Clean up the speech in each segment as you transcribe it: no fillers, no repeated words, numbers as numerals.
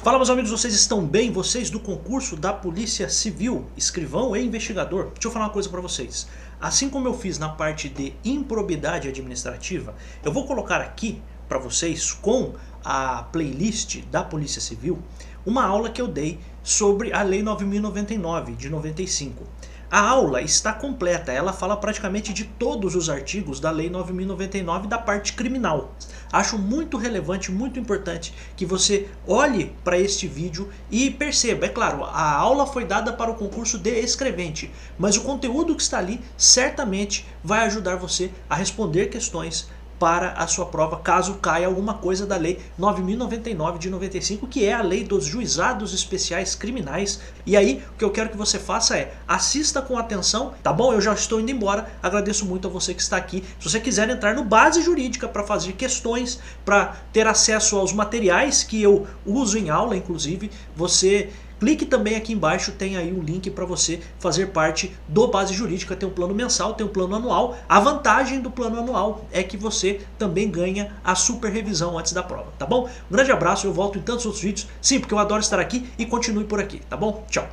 Fala, meus amigos, vocês estão bem? Vocês do concurso da Polícia Civil, escrivão e investigador? Deixa eu falar uma coisa para vocês. Assim como eu fiz na parte de improbidade administrativa, eu vou colocar aqui para vocês, com a playlist da Polícia Civil, uma aula que eu dei sobre a Lei 9.099 de 95. A aula está completa, ela fala praticamente de todos os artigos da Lei 9.099 da parte criminal. Acho muito relevante, muito importante que você olhe para este vídeo e perceba. É claro, a aula foi dada para o concurso de escrevente, mas o conteúdo que está ali certamente vai ajudar você a responder questões para a sua prova, caso caia alguma coisa da Lei 9.099 de 95, que é a Lei dos Juizados Especiais Criminais. E aí, o que eu quero que você faça é, assista com atenção, tá bom? Eu já estou indo embora, agradeço muito a você que está aqui. Se você quiser entrar no Base Jurídica para fazer questões, para ter acesso aos materiais que eu uso em aula, inclusive, você... clique também aqui embaixo, tem aí um link para você fazer parte do Base Jurídica. Tem um plano mensal, tem um plano anual. A vantagem do plano anual é que você também ganha a super revisão antes da prova, tá bom? Um grande abraço, eu volto em tantos outros vídeos. Sim, porque eu adoro estar aqui e continue por aqui, tá bom? Tchau.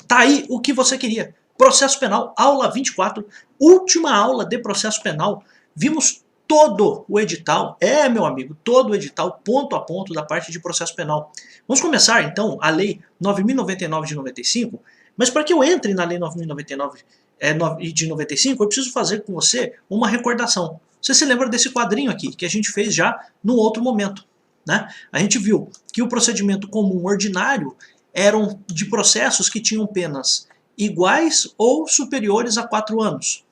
Tá aí o que você queria. Processo Penal, aula 24, última aula de processo penal. Vimos todo o edital, meu amigo, todo o edital, ponto a ponto da parte de processo penal. Vamos começar então a Lei 9.099 de 95, mas para que eu entre na Lei 9.099 de 95, eu preciso fazer com você uma recordação. Você se lembra desse quadrinho aqui, que a gente fez já num outro momento, né? A gente viu que o procedimento comum ordinário eram de processos que tinham penas iguais ou superiores a 4 anos.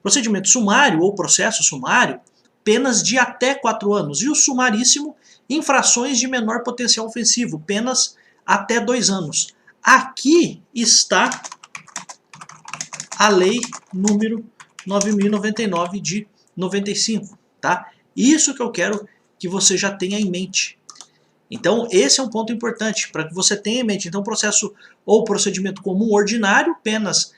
Procedimento sumário ou processo sumário, penas de até 4 anos. E o sumaríssimo, infrações de menor potencial ofensivo, penas até 2 anos. Aqui está a Lei número 9.099 de 95. Tá? Isso que eu quero que você já tenha em mente. Então, esse é um ponto importante para que você tenha em mente. Então, processo ou procedimento comum ordinário, penas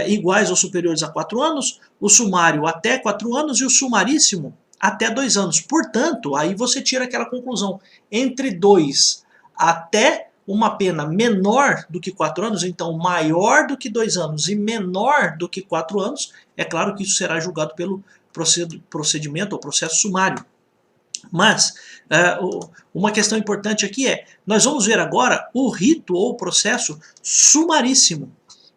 iguais ou superiores a 4 anos, o sumário até 4 anos e o sumaríssimo até 2 anos. Portanto, aí você tira aquela conclusão. Entre 2 até uma pena menor do que 4 anos, então maior do que 2 anos e menor do que 4 anos, é claro que isso será julgado pelo procedimento ou processo sumário. Mas uma questão importante aqui é, nós vamos ver agora o rito ou processo sumaríssimo.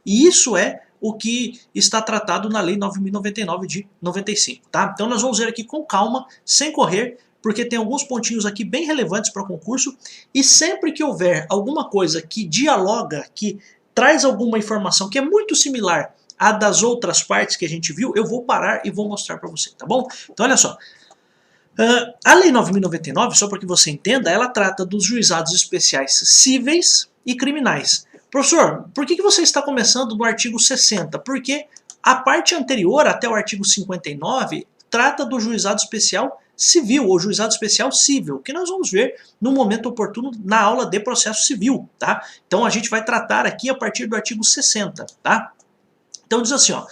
E isso é o que está tratado na Lei 9.099 de 95. Tá? Então nós vamos ver aqui com calma, sem correr, porque tem alguns pontinhos aqui bem relevantes para o concurso. E sempre que houver alguma coisa que dialoga, que traz alguma informação que é muito similar à das outras partes que a gente viu, eu vou parar e vou mostrar para você, tá bom? Então olha só. A Lei 9.099, só para que você entenda, ela trata dos juizados especiais cíveis e criminais. Professor, por que você está começando no artigo 60? Porque a parte anterior, até o artigo 59, trata do juizado especial civil, ou juizado especial cível, que nós vamos ver no momento oportuno na aula de processo civil. Tá? Então a gente vai tratar aqui a partir do artigo 60. Tá? Então diz assim, ó,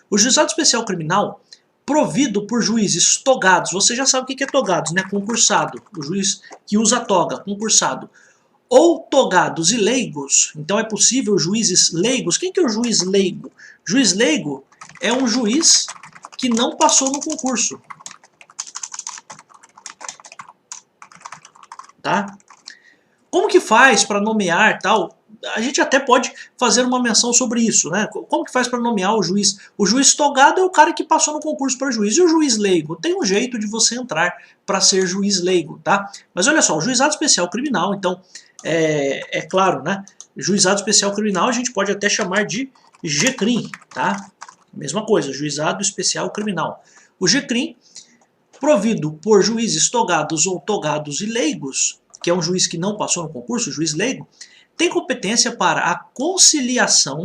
o juizado especial criminal provido por juízes togados, você já sabe o que é togados, né? Concursado, o juiz que usa toga, concursado. Ou togados e leigos, então é possível juízes leigos. Quem que é o juiz leigo? Juiz leigo é um juiz que não passou no concurso. Tá? Como que faz para nomear tal? A gente até pode fazer uma menção sobre isso, né? Como que faz para nomear o juiz? O juiz togado é o cara que passou no concurso para juiz. E o juiz leigo? Tem um jeito de você entrar para ser juiz leigo, tá? Mas olha só, o juizado especial criminal, então, é claro, né? Juizado especial criminal a gente pode até chamar de GCRIM, tá? Mesma coisa, juizado especial criminal. O GCRIM, provido por juízes togados ou togados e leigos, que é um juiz que não passou no concurso, juiz leigo, tem competência para a conciliação,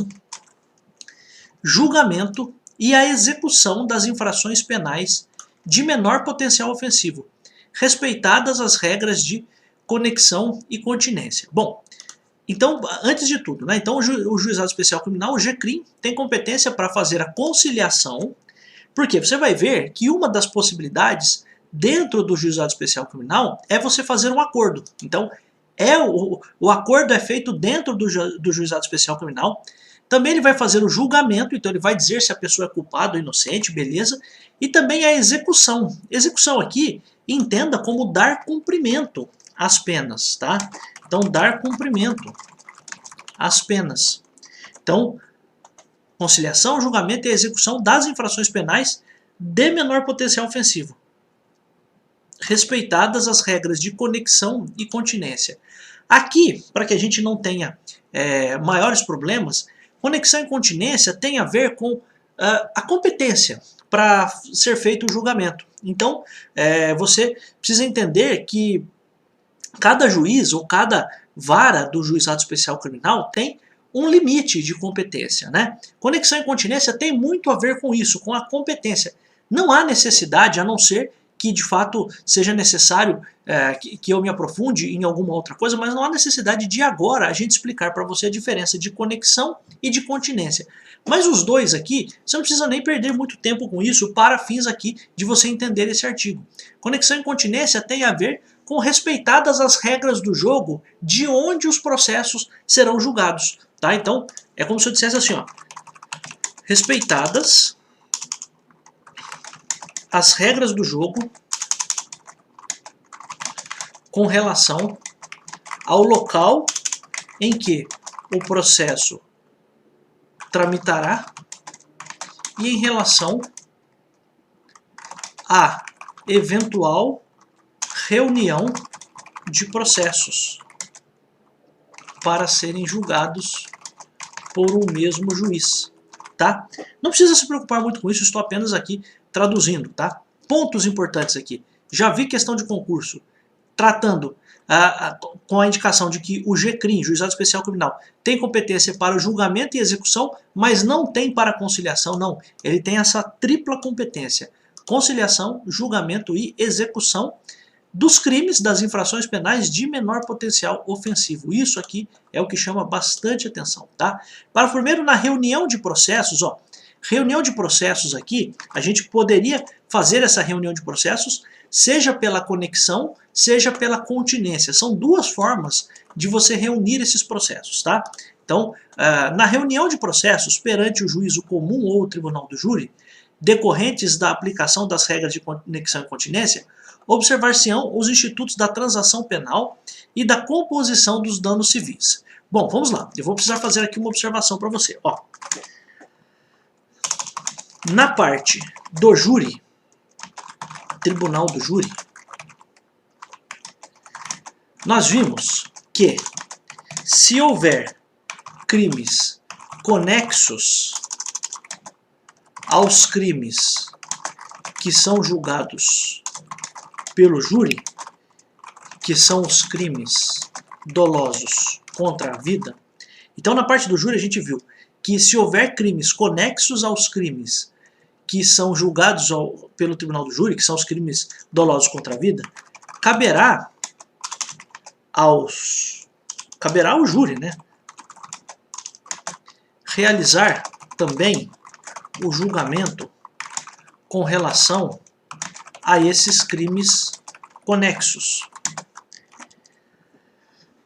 julgamento e a execução das infrações penais de menor potencial ofensivo, respeitadas as regras de conexão e continência. Bom, então, antes de tudo, né, então o Juizado Especial Criminal, o GCRIM, tem competência para fazer a conciliação, porque você vai ver que uma das possibilidades dentro do Juizado Especial Criminal é você fazer um acordo. Então, O acordo é feito dentro do juizado especial criminal. Também ele vai fazer o julgamento, então ele vai dizer se a pessoa é culpada ou inocente, beleza? E também a execução. Execução aqui, entenda como dar cumprimento às penas, tá? Então, dar cumprimento às penas. Então, conciliação, julgamento e execução das infrações penais de menor potencial ofensivo, respeitadas as regras de conexão e continência. Aqui, para que a gente não tenha maiores problemas, conexão e continência tem a ver com a competência para ser feito o julgamento. Então, você precisa entender que cada juiz ou cada vara do juizado especial criminal tem um limite de competência, né? Conexão e continência tem muito a ver com isso, com a competência. Não há necessidade, a não ser que de fato seja necessário que eu me aprofunde em alguma outra coisa, mas não há necessidade de agora a gente explicar para você a diferença de conexão e de continência. Mas os dois aqui, você não precisa nem perder muito tempo com isso para fins aqui de você entender esse artigo. Conexão e continência tem a ver com respeitadas as regras do jogo de onde os processos serão julgados. Tá? Então, é como se eu dissesse assim, ó, respeitadas as regras do jogo com relação ao local em que o processo tramitará e em relação à eventual reunião de processos para serem julgados por um mesmo juiz, tá? Não precisa se preocupar muito com isso, estou apenas aqui traduzindo, tá? Pontos importantes aqui. Já vi questão de concurso tratando com a indicação de que o GCRIM, Juizado Especial Criminal, tem competência para o julgamento e execução, mas não tem para conciliação, não. Ele tem essa tripla competência: conciliação, julgamento e execução dos crimes, das infrações penais de menor potencial ofensivo. Isso aqui é o que chama bastante atenção, tá? Parágrafo primeiro, na reunião de processos, ó, reunião de processos aqui, a gente poderia fazer essa reunião de processos, seja pela conexão, seja pela continência. São duas formas de você reunir esses processos, tá? Então, na reunião de processos perante o juízo comum ou o tribunal do júri, decorrentes da aplicação das regras de conexão e continência, observar-se-ão os institutos da transação penal e da composição dos danos civis. Bom, vamos lá. Eu vou precisar fazer aqui uma observação para você. Ó, na parte do júri, tribunal do júri, nós vimos que se houver crimes conexos aos crimes que são julgados pelo júri, que são os crimes dolosos contra a vida. Então, na parte do júri, a gente viu que se houver crimes conexos aos crimes que são julgados pelo tribunal do júri, que são os crimes dolosos contra a vida, caberá ao júri, né, realizar também o julgamento com relação a esses crimes conexos.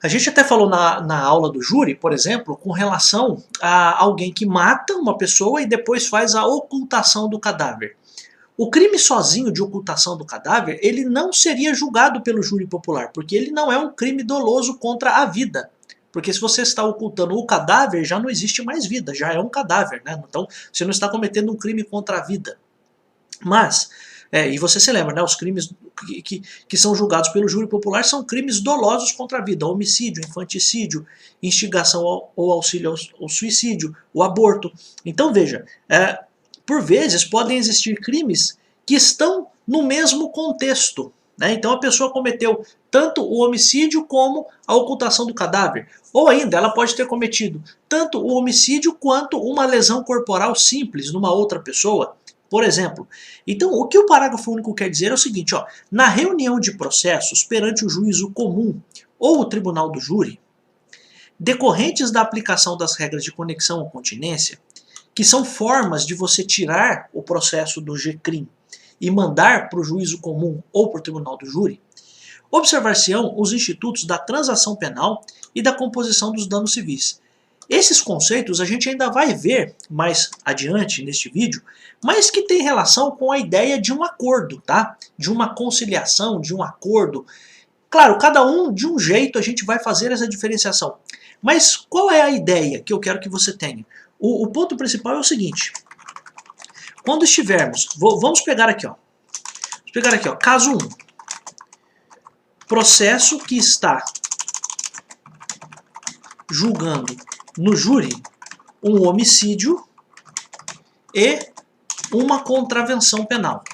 A gente até falou na aula do júri, por exemplo, com relação a alguém que mata uma pessoa e depois faz a ocultação do cadáver. O crime sozinho de ocultação do cadáver, ele não seria julgado pelo júri popular, porque ele não é um crime doloso contra a vida. Porque se você está ocultando o cadáver, já não existe mais vida, já é um cadáver, né? Então você não está cometendo um crime contra a vida. Mas, e você se lembra, né? Os crimes que são julgados pelo júri popular são crimes dolosos contra a vida: homicídio, infanticídio, instigação ou auxílio ao suicídio, o aborto. Então veja, por vezes podem existir crimes que estão no mesmo contexto, né? Então a pessoa cometeu tanto o homicídio como a ocultação do cadáver. Ou ainda, ela pode ter cometido tanto o homicídio quanto uma lesão corporal simples numa outra pessoa, por exemplo. Então, o que o parágrafo único quer dizer é o seguinte, ó, na reunião de processos perante o juízo comum ou o tribunal do júri, decorrentes da aplicação das regras de conexão ou continência, que são formas de você tirar o processo do GCRIM e mandar para o juízo comum ou para o tribunal do júri, Observar-se-ão os institutos da transação penal e da composição dos danos civis. Esses conceitos a gente ainda vai ver mais adiante neste vídeo, mas que tem relação com a ideia de um acordo, tá? De uma conciliação, de um acordo. Claro, cada um de um jeito a gente vai fazer essa diferenciação. Mas qual é a ideia que eu quero que você tenha? O ponto principal é o seguinte. Quando estivermos, vamos pegar aqui, ó. Vamos pegar aqui, ó, caso 1. Processo que está julgando no júri um homicídio e uma contravenção penal,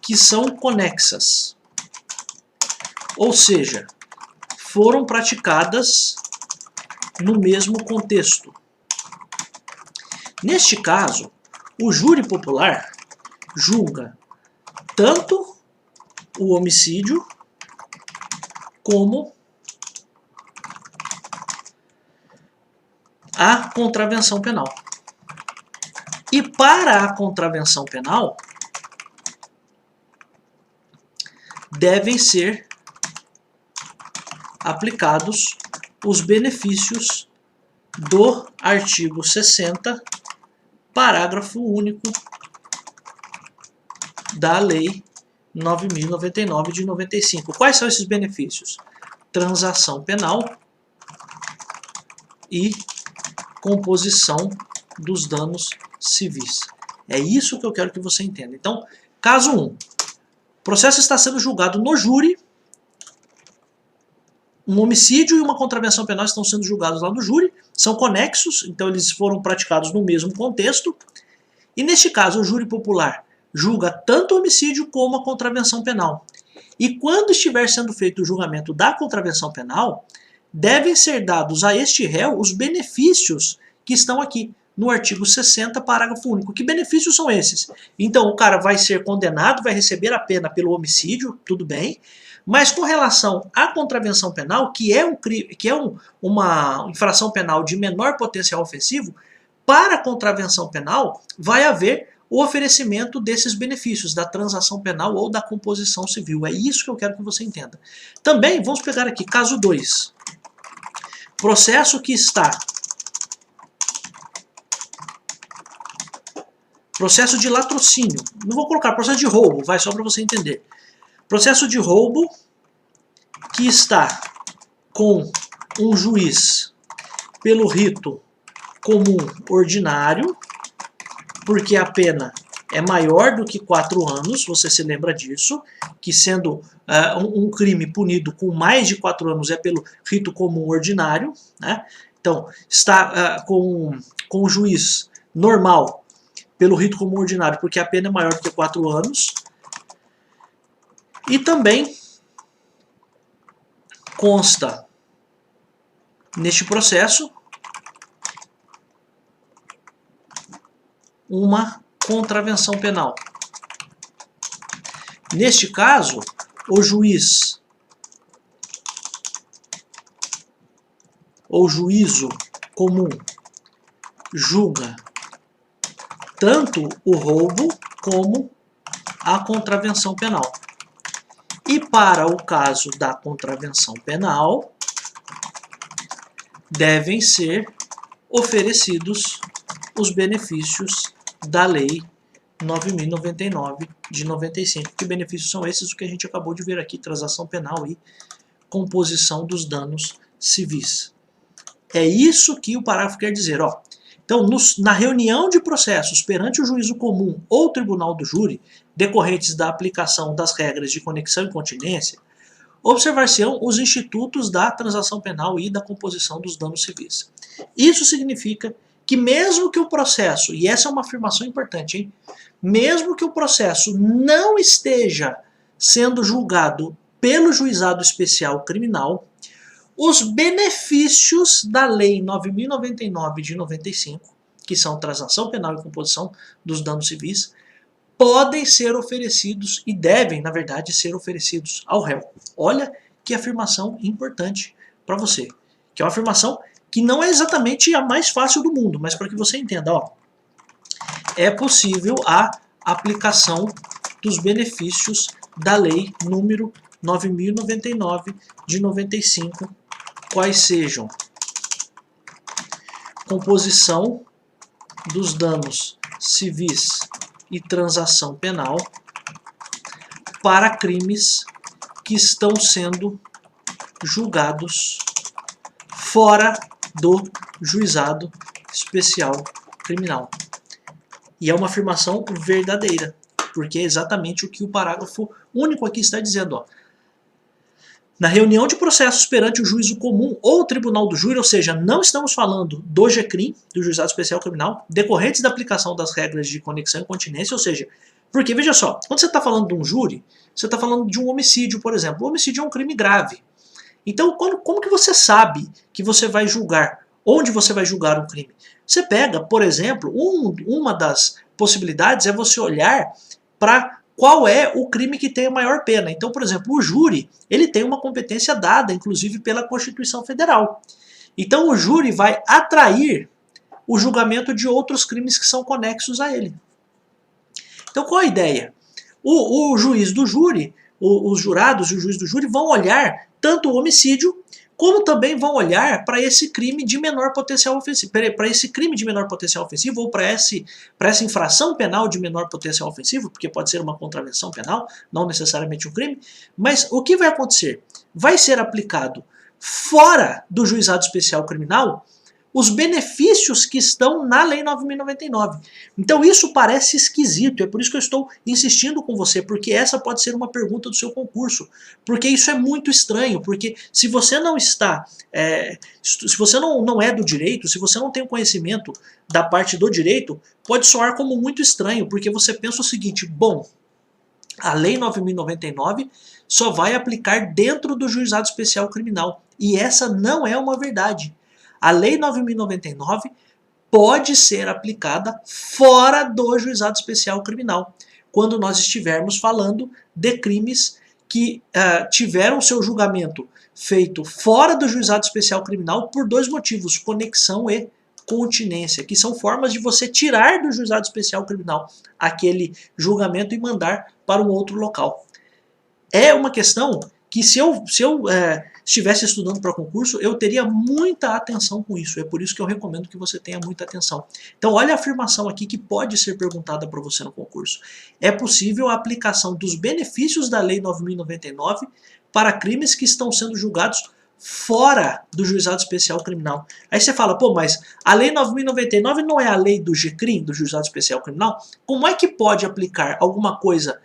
que são conexas. Ou seja, foram praticadas no mesmo contexto. Neste caso, o júri popular julga tanto o homicídio como a contravenção penal. E para a contravenção penal, devem ser aplicados os benefícios do artigo 60, parágrafo único da Lei 9.099 de 95. Quais são esses benefícios? Transação penal e composição dos danos civis. É isso que eu quero que você entenda. Então, caso 1. O processo está sendo julgado no júri. Um homicídio e uma contravenção penal estão sendo julgados lá no júri. São conexos, então eles foram praticados no mesmo contexto. E neste caso, o júri popular julga tanto o homicídio como a contravenção penal. E quando estiver sendo feito o julgamento da contravenção penal, devem ser dados a este réu os benefícios que estão aqui no artigo 60, parágrafo único. Que benefícios são esses? Então, o cara vai ser condenado, vai receber a pena pelo homicídio, tudo bem, mas com relação à contravenção penal, que é uma infração penal de menor potencial ofensivo, para a contravenção penal vai haver o oferecimento desses benefícios, da transação penal ou da composição civil. É isso que eu quero que você entenda. Também, vamos pegar aqui, caso 2. Processo que está... Processo de latrocínio. Não vou colocar processo de roubo, vai só para você entender. Processo de roubo que está com um juiz pelo rito comum ordinário, porque a pena é maior do que 4 anos, você se lembra disso, que sendo um crime punido com mais de 4 anos é pelo rito comum ordinário, né? Então, está com o juiz normal pelo rito comum ordinário, porque a pena é maior do que 4 anos. E também consta neste processo uma contravenção penal. Neste caso, o juiz ou juízo comum julga tanto o roubo como a contravenção penal. E para o caso da contravenção penal, devem ser oferecidos os benefícios da Lei 9.099 de 95. Que benefícios são esses? O que a gente acabou de ver aqui, transação penal e composição dos danos civis. É isso que o parágrafo quer dizer, ó. Então, na reunião de processos perante o juízo comum ou tribunal do júri, decorrentes da aplicação das regras de conexão e continência, observar-se-ão os institutos da transação penal e da composição dos danos civis. Isso significa que mesmo que o processo, e essa é uma afirmação importante, hein? Mesmo que o processo não esteja sendo julgado pelo juizado especial criminal, os benefícios da Lei 9.099 de 95, que são transação penal e composição dos danos civis, podem ser oferecidos e devem, na verdade, ser oferecidos ao réu. Olha que afirmação importante para você, que é uma afirmação que não é exatamente a mais fácil do mundo, mas para que você entenda, ó, é possível a aplicação dos benefícios da Lei número 9.099 de 95, quais sejam composição dos danos civis e transação penal para crimes que estão sendo julgados fora do juizado especial criminal. E é uma afirmação verdadeira, porque é exatamente o que o parágrafo único aqui está dizendo. Ó. Na reunião de processos perante o juízo comum ou o tribunal do júri, ou seja, não estamos falando do GCRIM, do Juizado Especial Criminal, decorrentes da aplicação das regras de conexão e continência, ou seja, porque, veja só, quando você está falando de um júri, você está falando de um homicídio, por exemplo. O homicídio é um crime grave. Então, como que você sabe que você vai julgar? Onde você vai julgar um crime? Você pega, por exemplo, uma das possibilidades é você olhar para qual é o crime que tem a maior pena. Então, por exemplo, o júri, ele tem uma competência dada, inclusive pela Constituição Federal. Então, o júri vai atrair o julgamento de outros crimes que são conexos a ele. Então, qual a ideia? O juiz do júri, os jurados e o juiz do júri vão olhar tanto o homicídio, como também vão olhar para esse crime de menor potencial ofensivo, para esse crime de menor potencial ofensivo, ou para essa infração penal de menor potencial ofensivo, porque pode ser uma contravenção penal, não necessariamente um crime. Mas o que vai acontecer? Vai ser aplicado fora do juizado especial criminal os benefícios que estão na Lei 9.099. Então isso parece esquisito, é por isso que eu estou insistindo com você, porque essa pode ser uma pergunta do seu concurso. Porque isso é muito estranho, porque se você não está, se você não é do direito, se você não tem o conhecimento da parte do direito, pode soar como muito estranho, porque você pensa o seguinte, bom, a Lei 9.099 só vai aplicar dentro do Juizado Especial Criminal, e essa não é uma verdade. A Lei 9.099 pode ser aplicada fora do Juizado Especial Criminal, quando nós estivermos falando de crimes que tiveram seu julgamento feito fora do Juizado Especial Criminal por dois motivos, conexão e continência, que são formas de você tirar do Juizado Especial Criminal aquele julgamento e mandar para um outro local. É uma questão que se eu estivesse estudando para concurso, eu teria muita atenção com isso. É por isso que eu recomendo que você tenha muita atenção. Então olha a afirmação aqui que pode ser perguntada para você no concurso. É possível a aplicação dos benefícios da Lei 9.099 para crimes que estão sendo julgados fora do Juizado Especial Criminal. Aí você fala, pô, mas a Lei 9.099 não é a lei do GCRIM, do Juizado Especial Criminal? Como é que pode aplicar alguma coisa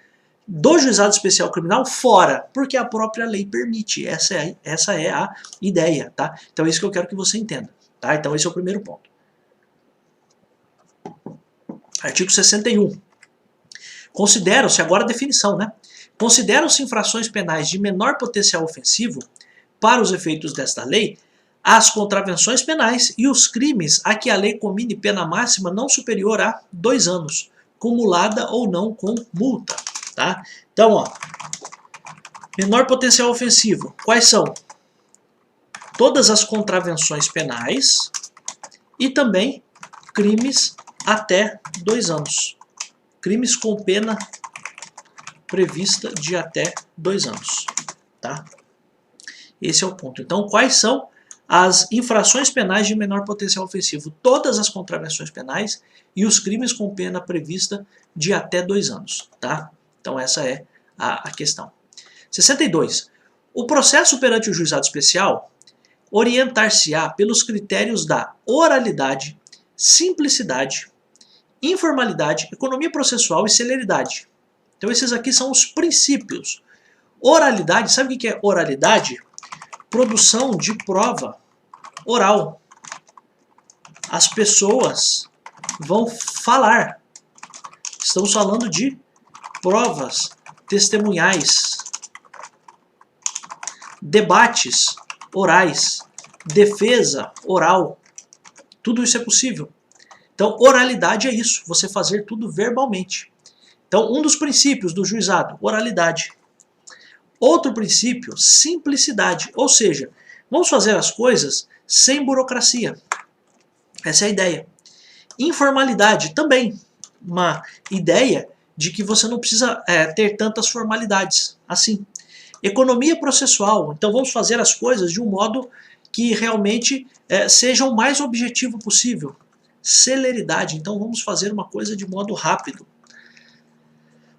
do Juizado Especial Criminal fora? Porque a própria lei permite. Essa é a ideia, tá? Então é isso que eu quero que você entenda, tá? Então esse é o primeiro ponto. Artigo 61. Consideram-se, agora a definição, né? Consideram-se infrações penais de menor potencial ofensivo, para os efeitos desta lei, as contravenções penais e os crimes a que a lei comine pena máxima não superior a 2 anos, cumulada ou não com multa. Tá? Então, ó, menor potencial ofensivo, quais são? Todas as contravenções penais e também crimes até 2 anos. Crimes com pena prevista de até 2 anos. Tá? Esse é o ponto. Então, quais são as infrações penais de menor potencial ofensivo? Todas as contravenções penais e os crimes com pena prevista de até 2 anos. Tá? Então essa é a questão. 62. O processo perante o juizado especial orientar-se-á pelos critérios da oralidade, simplicidade, informalidade, economia processual e celeridade. Então esses aqui são os princípios. Oralidade, sabe o que é oralidade? Produção de prova oral. As pessoas vão falar. Estamos falando de provas testemunhais, debates orais, defesa oral. Tudo isso é possível. Então, oralidade é isso, você fazer tudo verbalmente. Então, um dos princípios do juizado, oralidade. Outro princípio, simplicidade. Ou seja, vamos fazer as coisas sem burocracia. Essa é a ideia. Informalidade também. Uma ideia de que você não precisa ter tantas formalidades assim. Economia processual. Então vamos fazer as coisas de um modo que realmente seja o mais objetivo possível. Celeridade. Então vamos fazer uma coisa de modo rápido.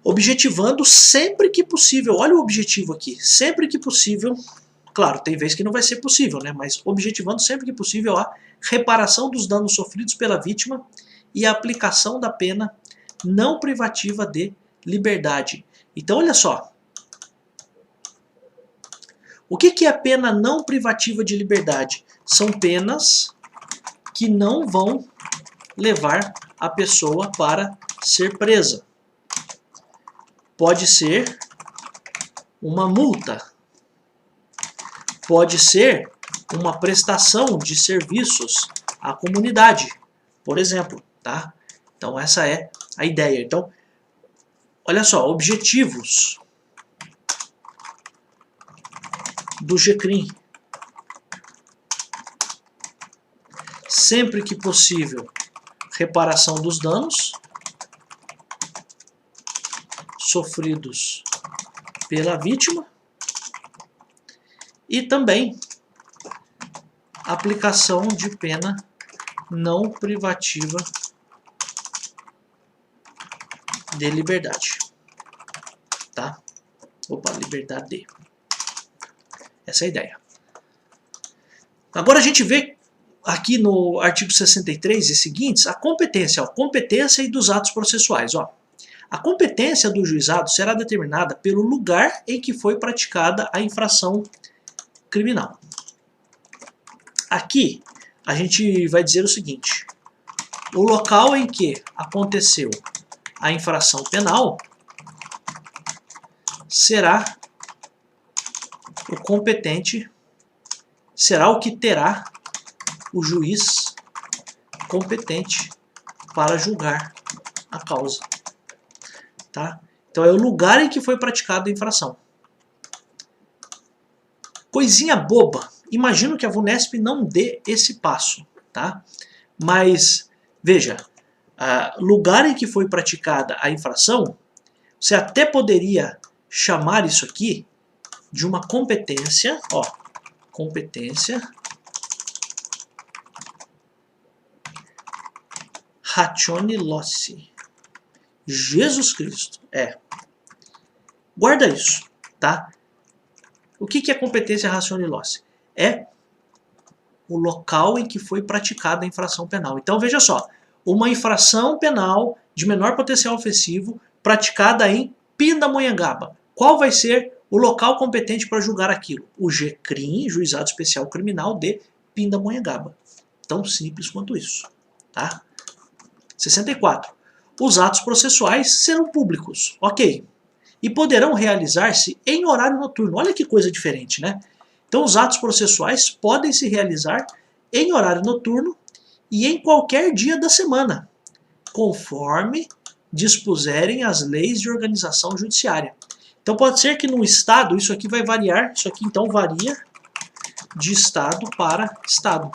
Objetivando sempre que possível. Olha o objetivo aqui. Sempre que possível. Claro, tem vezes que não vai ser possível, né? Mas objetivando sempre que possível a reparação dos danos sofridos pela vítima e a aplicação da pena não privativa de liberdade. Então, olha só. O que é a pena não privativa de liberdade? São penas que não vão levar a pessoa para ser presa. Pode ser uma multa. Pode ser uma prestação de serviços à comunidade, por exemplo, tá? Então essa é a ideia. Então, olha só, objetivos do GCRIM. Sempre que possível, reparação dos danos sofridos pela vítima e também aplicação de pena não privativa de liberdade. Tá? Opa, liberdade. Essa é a ideia. Agora a gente vê aqui no artigo 63 e seguintes a competência, ó, competência e dos atos processuais. Ó. A competência do juizado será determinada pelo lugar em que foi praticada a infração criminal. Aqui a gente vai dizer o seguinte: o local em que aconteceu a infração penal será o competente, será o que terá o juiz competente para julgar a causa. Tá? Então é o lugar em que foi praticada a infração. Coisinha boba. Imagino que a VUNESP não dê esse passo. Tá? Mas, veja, lugar em que foi praticada a infração, você até poderia chamar isso aqui de uma competência, ó, competência ratione loci. Jesus Cristo. Guarda isso, tá? O que é competência ratione loci? É o local em que foi praticada a infração penal. Então veja só, uma infração penal de menor potencial ofensivo praticada em Pindamonhangaba. Qual vai ser o local competente para julgar aquilo? O GCRIM, Juizado Especial Criminal de Pindamonhangaba. Tão simples quanto isso, tá? 64. Os atos processuais serão públicos, ok. E poderão realizar-se em horário noturno. Olha que coisa diferente, né? Então os atos processuais podem se realizar em horário noturno e em qualquer dia da semana, conforme dispuserem as leis de organização judiciária. Então pode ser que no estado, isso aqui vai variar, isso aqui então varia de estado para estado.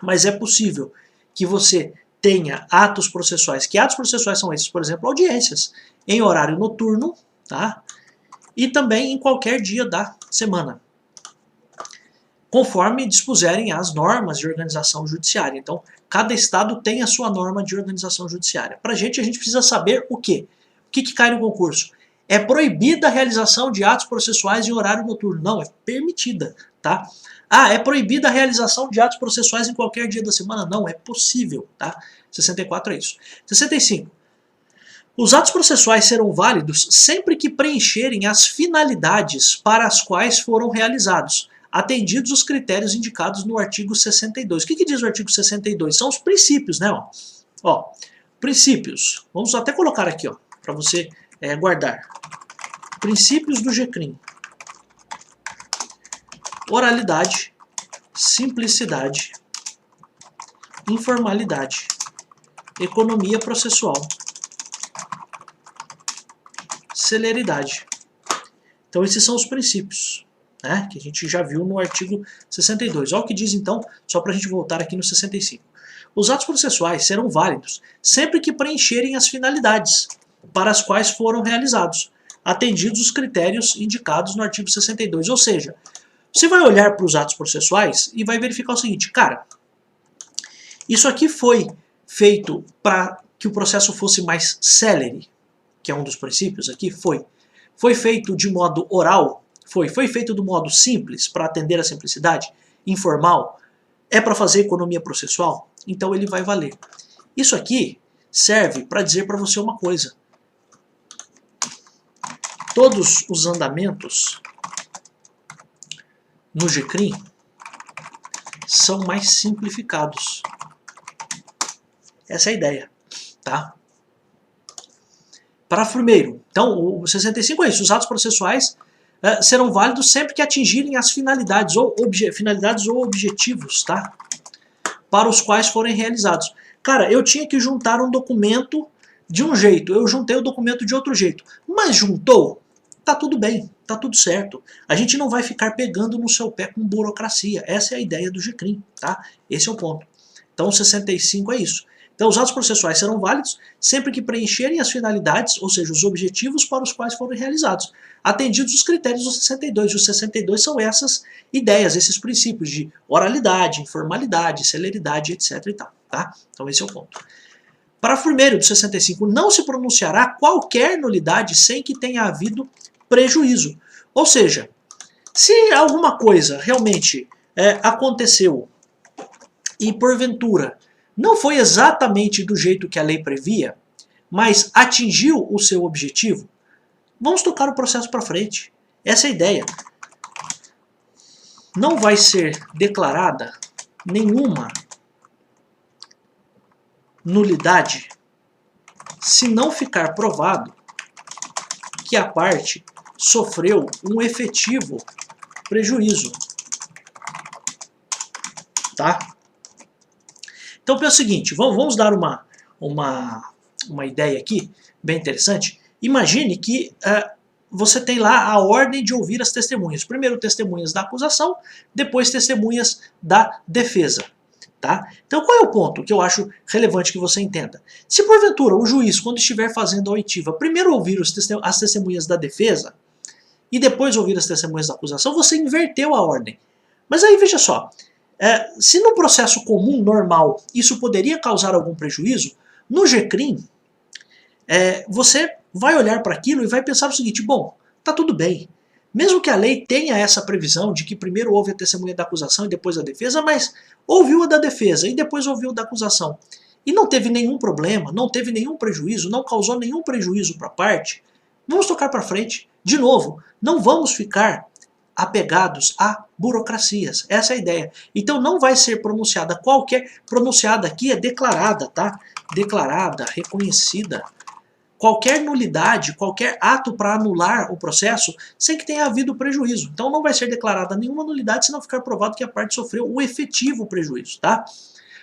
Mas é possível que você tenha atos processuais. Que atos processuais são esses? Por exemplo, audiências em horário noturno, tá? E também em qualquer dia da semana, conforme dispuserem as normas de organização judiciária. Então, cada estado tem a sua norma de organização judiciária. Para a gente precisa saber o quê? O que cai no concurso? É proibida a realização de atos processuais em horário noturno. Não, é permitida, tá? Ah, é proibida a realização de atos processuais em qualquer dia da semana? Não, é possível, tá? 64 é isso. 65. Os atos processuais serão válidos sempre que preencherem as finalidades para as quais foram realizados, atendidos os critérios indicados no artigo 62. O que diz o artigo 62? São os princípios, né? Ó, princípios. Vamos até colocar aqui, ó, para você guardar. Princípios do GCRIM. Oralidade, simplicidade, informalidade, economia processual, celeridade. Então esses são os princípios, né, que a gente já viu no artigo 62. Olha o que diz então, só para a gente voltar aqui no 65. Os atos processuais serão válidos sempre que preencherem as finalidades para as quais foram realizados, atendidos os critérios indicados no artigo 62. Ou seja, você vai olhar para os atos processuais e vai verificar o seguinte, cara, isso aqui foi feito para que o processo fosse mais célere, que é um dos princípios aqui, foi. Foi feito de modo oral? Foi feito do modo simples, para atender a simplicidade? Informal? É para fazer economia processual? Então ele vai valer. Isso aqui serve para dizer para você uma coisa. Todos os andamentos no GCRIM são mais simplificados. Essa é a ideia, tá? Parágrafo primeiro. Então, o 65 é isso. Os atos processuais serão válidos sempre que atingirem as finalidades ou objetivos, tá? Para os quais forem realizados. Cara, eu tinha que juntar um documento de um jeito, eu juntei o documento de outro jeito. Mas juntou? Tá tudo bem, tá tudo certo. A gente não vai ficar pegando no seu pé com burocracia. Essa é a ideia do GCRIM, tá? Esse é o ponto. Então, o 65 é isso. Então, os atos processuais serão válidos sempre que preencherem as finalidades, ou seja, os objetivos para os quais foram realizados, atendidos os critérios do 62. E os 62 são essas ideias, esses princípios de oralidade, informalidade, celeridade, etc. e tal, tá? Então, esse é o ponto. Parágrafo 1º do 65. Não se pronunciará qualquer nulidade sem que tenha havido prejuízo. Ou seja, se alguma coisa realmente aconteceu e, porventura, não foi exatamente do jeito que a lei previa, mas atingiu o seu objetivo, vamos tocar o processo para frente. Essa é a ideia. Não vai ser declarada nenhuma nulidade se não ficar provado que a parte sofreu um efetivo prejuízo. Tá? Então pensa o seguinte, vamos dar uma ideia aqui, bem interessante. Imagine que você tem lá a ordem de ouvir as testemunhas. Primeiro testemunhas da acusação, depois testemunhas da defesa. Tá? Então qual é o ponto que eu acho relevante que você entenda? Se porventura o juiz, quando estiver fazendo a oitiva, primeiro ouvir as testemunhas da defesa e depois ouvir as testemunhas da acusação, você inverteu a ordem. Mas aí veja só, se no processo comum, normal, isso poderia causar algum prejuízo, no GCRIM, você vai olhar para aquilo e vai pensar o seguinte, bom, tá tudo bem. Mesmo que a lei tenha essa previsão de que primeiro houve a testemunha da acusação e depois a defesa, mas ouviu a da defesa e depois ouviu a da acusação. E não teve nenhum problema, não teve nenhum prejuízo, não causou nenhum prejuízo para a parte, vamos tocar para frente. De novo, não vamos ficar apegados a burocracias. Essa é a ideia. Então não vai ser pronunciada pronunciada aqui é declarada, tá? Declarada, reconhecida. Qualquer nulidade, qualquer ato para anular o processo sem que tenha havido prejuízo. Então não vai ser declarada nenhuma nulidade se não ficar provado que a parte sofreu o efetivo prejuízo. Tá?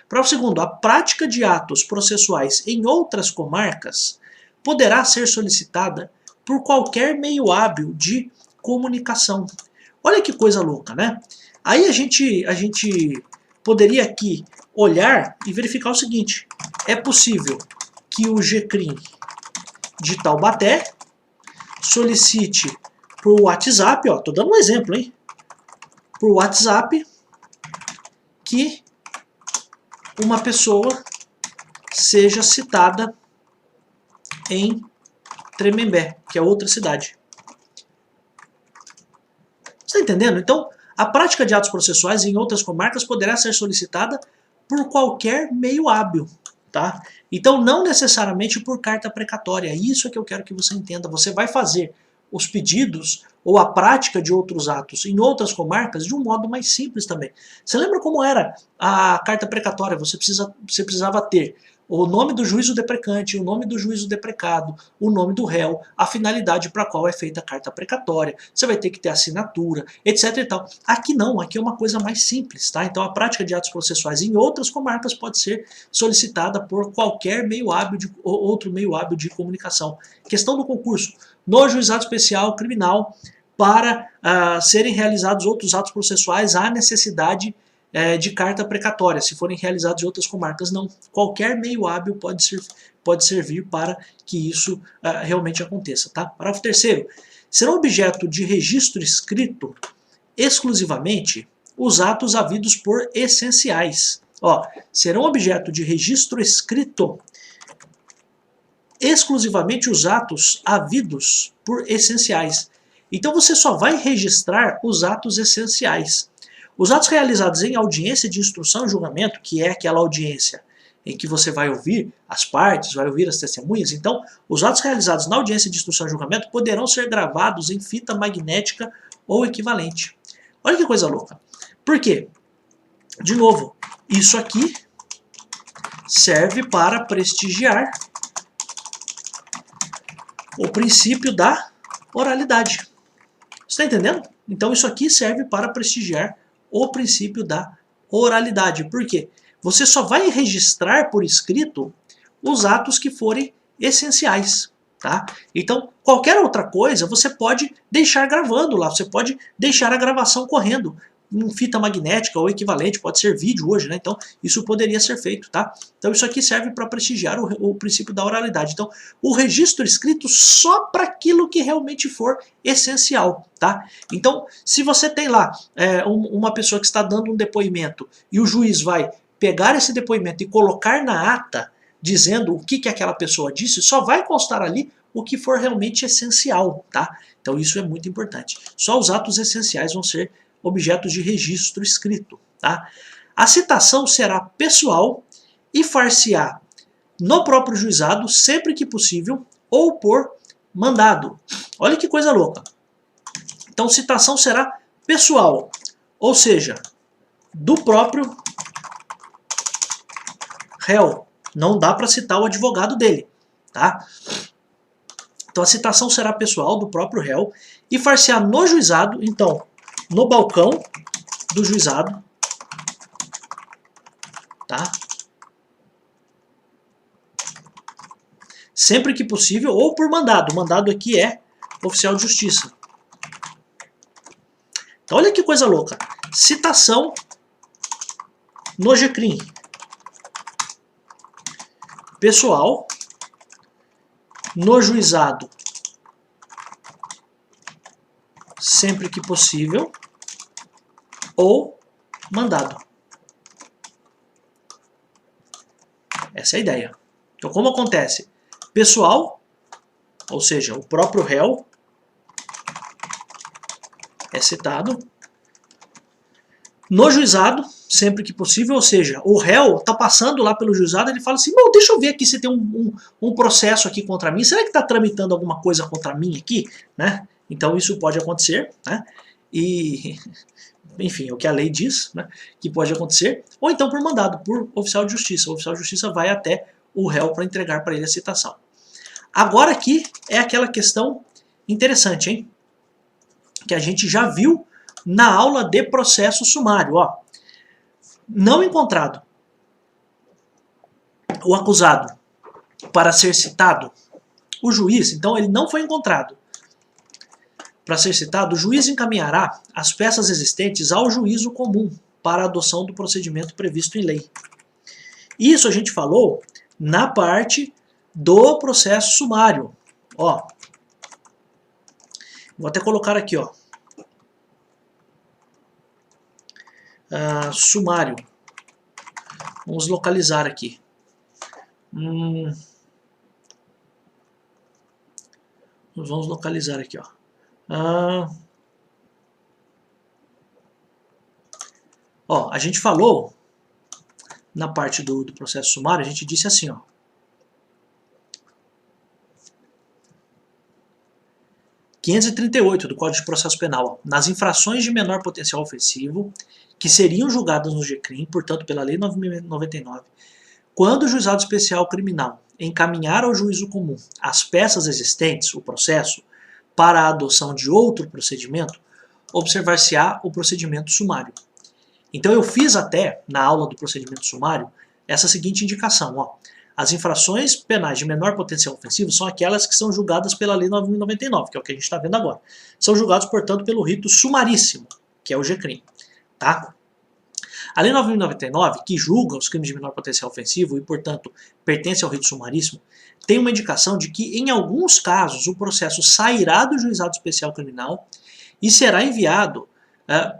Parágrafo 2º. A prática de atos processuais em outras comarcas poderá ser solicitada por qualquer meio hábil de comunicação. Olha que coisa louca, né? Aí a gente poderia aqui olhar e verificar o seguinte. É possível que o GCRIM de Taubaté solicite por WhatsApp, ó, tô dando um exemplo, hein? Por WhatsApp que uma pessoa seja citada em Tremembé, que é outra cidade. Você está entendendo? Então, a prática de atos processuais em outras comarcas poderá ser solicitada por qualquer meio hábil. Tá? Então, não necessariamente por carta precatória. Isso é que eu quero que você entenda. Você vai fazer os pedidos ou a prática de outros atos em outras comarcas de um modo mais simples também. Você lembra como era a carta precatória? Você precisava ter o nome do juízo deprecante, o nome do juízo deprecado, o nome do réu, a finalidade para a qual é feita a carta precatória, você vai ter que ter assinatura, etc. e tal. Aqui não, aqui é uma coisa mais simples, tá? Então a prática de atos processuais em outras comarcas pode ser solicitada por qualquer meio hábil outro meio hábil de comunicação. Questão do concurso. No juizado especial criminal, para serem realizados outros atos processuais, há necessidade de carta precatória, se forem realizados em outras comarcas, não. Qualquer meio hábil pode servir para que isso realmente aconteça. Tá? Parágrafo 3º. Serão objeto de registro escrito exclusivamente os atos havidos por essenciais. Ó, serão objeto de registro escrito exclusivamente os atos havidos por essenciais. Então você só vai registrar os atos essenciais. Os atos realizados em audiência de instrução e julgamento, que é aquela audiência em que você vai ouvir as partes, vai ouvir as testemunhas, então os atos realizados na audiência de instrução e julgamento poderão ser gravados em fita magnética ou equivalente. Olha que coisa louca. Por quê? De novo, isso aqui serve para prestigiar o princípio da oralidade. Você está entendendo? Então isso aqui serve para prestigiar o princípio da oralidade. Por quê? Você só vai registrar por escrito os atos que forem essenciais. Tá? Então, qualquer outra coisa você pode deixar gravando lá, você pode deixar a gravação correndo em fita magnética ou equivalente, pode ser vídeo hoje, né? Então isso poderia ser feito, tá? Então isso aqui serve para prestigiar o princípio da oralidade. Então o registro escrito só para aquilo que realmente for essencial, tá? Então se você tem lá uma pessoa que está dando um depoimento e o juiz vai pegar esse depoimento e colocar na ata, dizendo o que aquela pessoa disse, só vai constar ali o que for realmente essencial, tá? Então isso é muito importante. Só os atos essenciais vão ser objetos de registro escrito, tá? A citação será pessoal e far-se-á no próprio juizado, sempre que possível, ou por mandado. Olha que coisa louca. Então citação será pessoal, ou seja, do próprio réu. Não dá para citar o advogado dele, tá? Então a citação será pessoal do próprio réu e far-se-á no juizado, então, no balcão do juizado, tá? Sempre que possível, ou por mandado. O mandado aqui é oficial de justiça. Então olha que coisa louca. Citação no GCRIM. Pessoal, no juizado, sempre que possível, ou mandado. Essa é a ideia. Então como acontece? Pessoal, ou seja, o próprio réu é citado. No juizado, sempre que possível, ou seja, o réu está passando lá pelo juizado, ele fala assim, bom, deixa eu ver aqui se tem um processo aqui contra mim, será que está tramitando alguma coisa contra mim aqui? Né? Então isso pode acontecer, né? E, enfim, é o que a lei diz, né? Que pode acontecer, ou então por mandado, por oficial de justiça. O oficial de justiça vai até o réu para entregar para ele a citação. Agora aqui é aquela questão interessante, hein? Que a gente já viu na aula de processo sumário, ó. Não encontrado o acusado para ser citado, o juiz, então ele não foi encontrado para ser citado, o juiz encaminhará as peças existentes ao juízo comum para a adoção do procedimento previsto em lei. Isso a gente falou na parte do processo sumário. Ó, vou até colocar aqui, ó. Sumário. Vamos localizar aqui. Vamos localizar aqui, ó. Ó, a gente falou na parte do processo sumário, a gente disse assim, ó. (538) do Código de Processo Penal, ó, nas infrações de menor potencial ofensivo que seriam julgadas no GCRIM, portanto pela Lei 9.099, quando o Juizado Especial Criminal encaminhar ao juízo comum as peças existentes, o processo, para a adoção de outro procedimento, observar-se-á o procedimento sumário. Então eu fiz até, na aula do procedimento sumário, essa seguinte indicação, ó. As infrações penais de menor potencial ofensivo são aquelas que são julgadas pela Lei 9.099, que é o que a gente está vendo agora. São julgados, portanto, pelo rito sumaríssimo, que é o GCRIM. Tá? A Lei 9.099, que julga os crimes de menor potencial ofensivo e, portanto, pertence ao rito sumaríssimo, tem uma indicação de que, em alguns casos, o processo sairá do juizado especial criminal e será enviado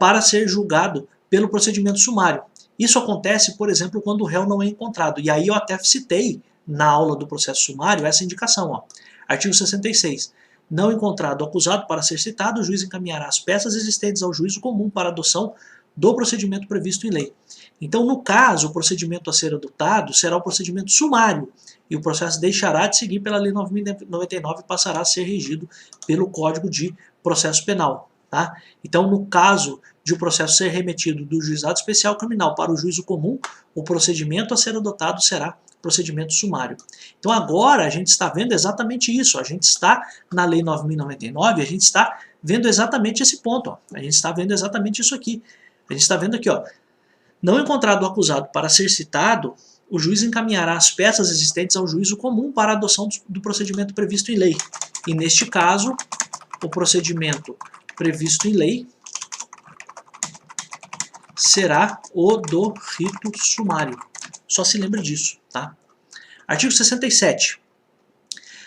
para ser julgado pelo procedimento sumário. Isso acontece, por exemplo, quando o réu não é encontrado. E aí eu até citei na aula do processo sumário essa indicação. Ó. Artigo 66. Não encontrado o acusado para ser citado, o juiz encaminhará as peças existentes ao juízo comum para adoção do procedimento previsto em lei. Então, no caso, o procedimento a ser adotado será o procedimento sumário e o processo deixará de seguir pela Lei 9.099 e passará a ser regido pelo Código de Processo Penal. Tá? Então, no caso de o processo ser remetido do juizado especial criminal para o juízo comum, o procedimento a ser adotado será procedimento sumário. Então agora a gente está vendo exatamente isso, a gente está na Lei 9.099, a gente está vendo exatamente esse ponto, ó. A gente está vendo exatamente isso aqui. A gente está vendo aqui, ó, não encontrado o acusado para ser citado, o juiz encaminhará as peças existentes ao juízo comum para a adoção do procedimento previsto em lei. E neste caso, o procedimento previsto em lei será o do rito sumário. Só se lembre disso, tá? Artigo 67.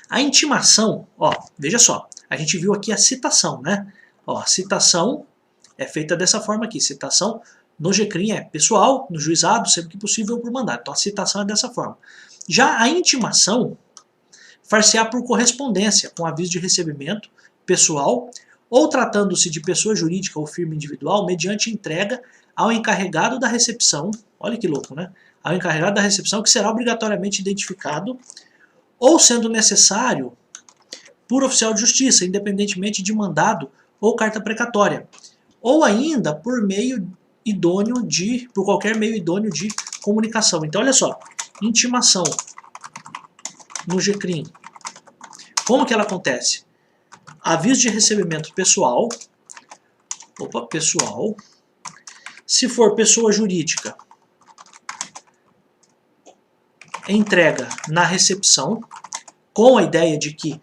A intimação, ó, veja só, a gente viu aqui a citação, né? Ó, a citação é feita dessa forma aqui, citação no GCRIM é pessoal, no juizado, sempre que possível por mandado. Então a citação é dessa forma. Já a intimação far-se-á por correspondência, com aviso de recebimento pessoal, ou tratando-se de pessoa jurídica ou firma individual, mediante entrega ao encarregado da recepção, olha que louco, né? Ao encarregado da recepção, que será obrigatoriamente identificado, ou sendo necessário, por oficial de justiça, independentemente de mandado ou carta precatória, ou ainda por meio idôneo por qualquer meio idôneo de comunicação. Então, olha só, intimação no GCRIM. Como que ela acontece? Aviso de recebimento pessoal, pessoal. Se for pessoa jurídica, entrega na recepção, com a ideia de que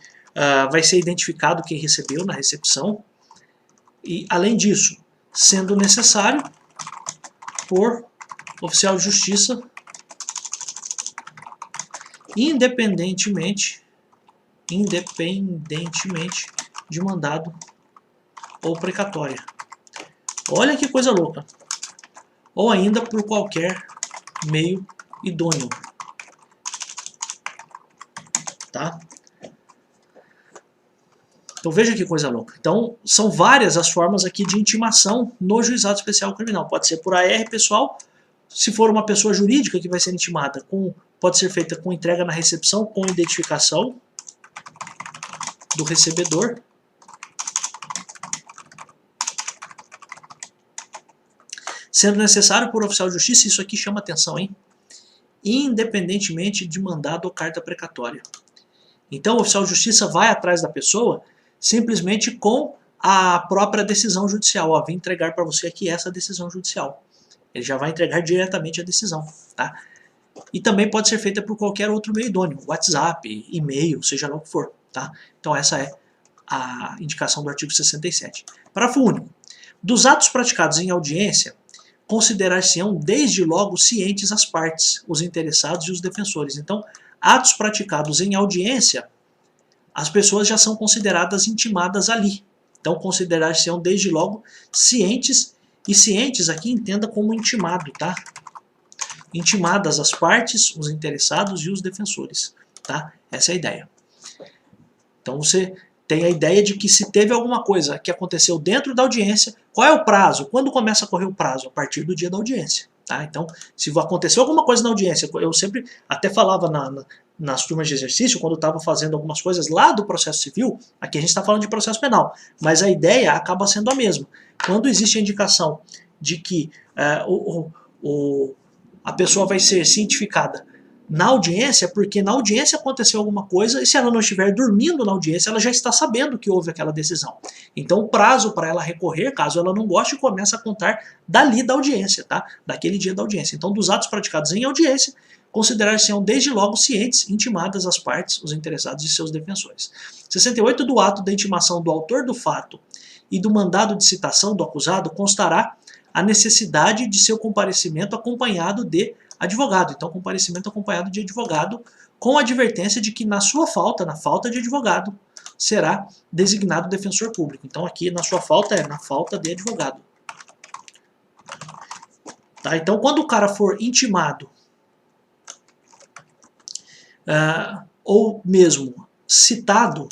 vai ser identificado quem recebeu na recepção, e além disso, sendo necessário, por oficial de justiça, independentemente de mandado ou precatória. Olha que coisa louca. Ou ainda por qualquer meio idôneo. Tá? Então veja que coisa louca. Então são várias as formas aqui de intimação no juizado especial criminal. Pode ser por AR pessoal, se for uma pessoa jurídica que vai ser intimada, pode ser feita com entrega na recepção, com identificação do recebedor. Sendo necessário por oficial de justiça, isso aqui chama atenção, hein? Independentemente de mandado ou carta precatória. Então o oficial de justiça vai atrás da pessoa simplesmente com a própria decisão judicial. Ó, vim entregar para você aqui essa decisão judicial. Ele já vai entregar diretamente a decisão. Tá? E também pode ser feita por qualquer outro meio idôneo, WhatsApp, e-mail, seja lá o que for. Tá? Então essa é a indicação do artigo 67. Parágrafo único. Dos atos praticados em audiência, considerar-se-ão desde logo cientes as partes, os interessados e os defensores. Então, atos praticados em audiência, as pessoas já são consideradas intimadas ali. Então, considerar-se-ão desde logo cientes, e cientes aqui entenda como intimado, tá? Intimadas as partes, os interessados e os defensores, tá? Essa é a ideia. Então, você tem a ideia de que se teve alguma coisa que aconteceu dentro da audiência, qual é o prazo? Quando começa a correr o prazo? A partir do dia da audiência. Tá? Então, se aconteceu alguma coisa na audiência, eu sempre até falava nas turmas de exercício, quando eu estava fazendo algumas coisas lá do processo civil, aqui a gente está falando de processo penal, mas a ideia acaba sendo a mesma. Quando existe a indicação de que a pessoa vai ser cientificada na audiência, porque na audiência aconteceu alguma coisa, e se ela não estiver dormindo na audiência, ela já está sabendo que houve aquela decisão. Então o prazo para ela recorrer, caso ela não goste, começa a contar dali da audiência, tá? Daquele dia da audiência. Então dos atos praticados em audiência, considerar-se-ão desde logo cientes, intimadas as partes, os interessados e seus defensores. 68 do ato da intimação do autor do fato e do mandado de citação do acusado constará a necessidade de seu comparecimento acompanhado de advogado. Então, comparecimento acompanhado de advogado, com a advertência de que na sua falta, na falta de advogado, será designado defensor público. Então, aqui na sua falta é na falta de advogado. Tá? Então, quando o cara for intimado, ou mesmo citado,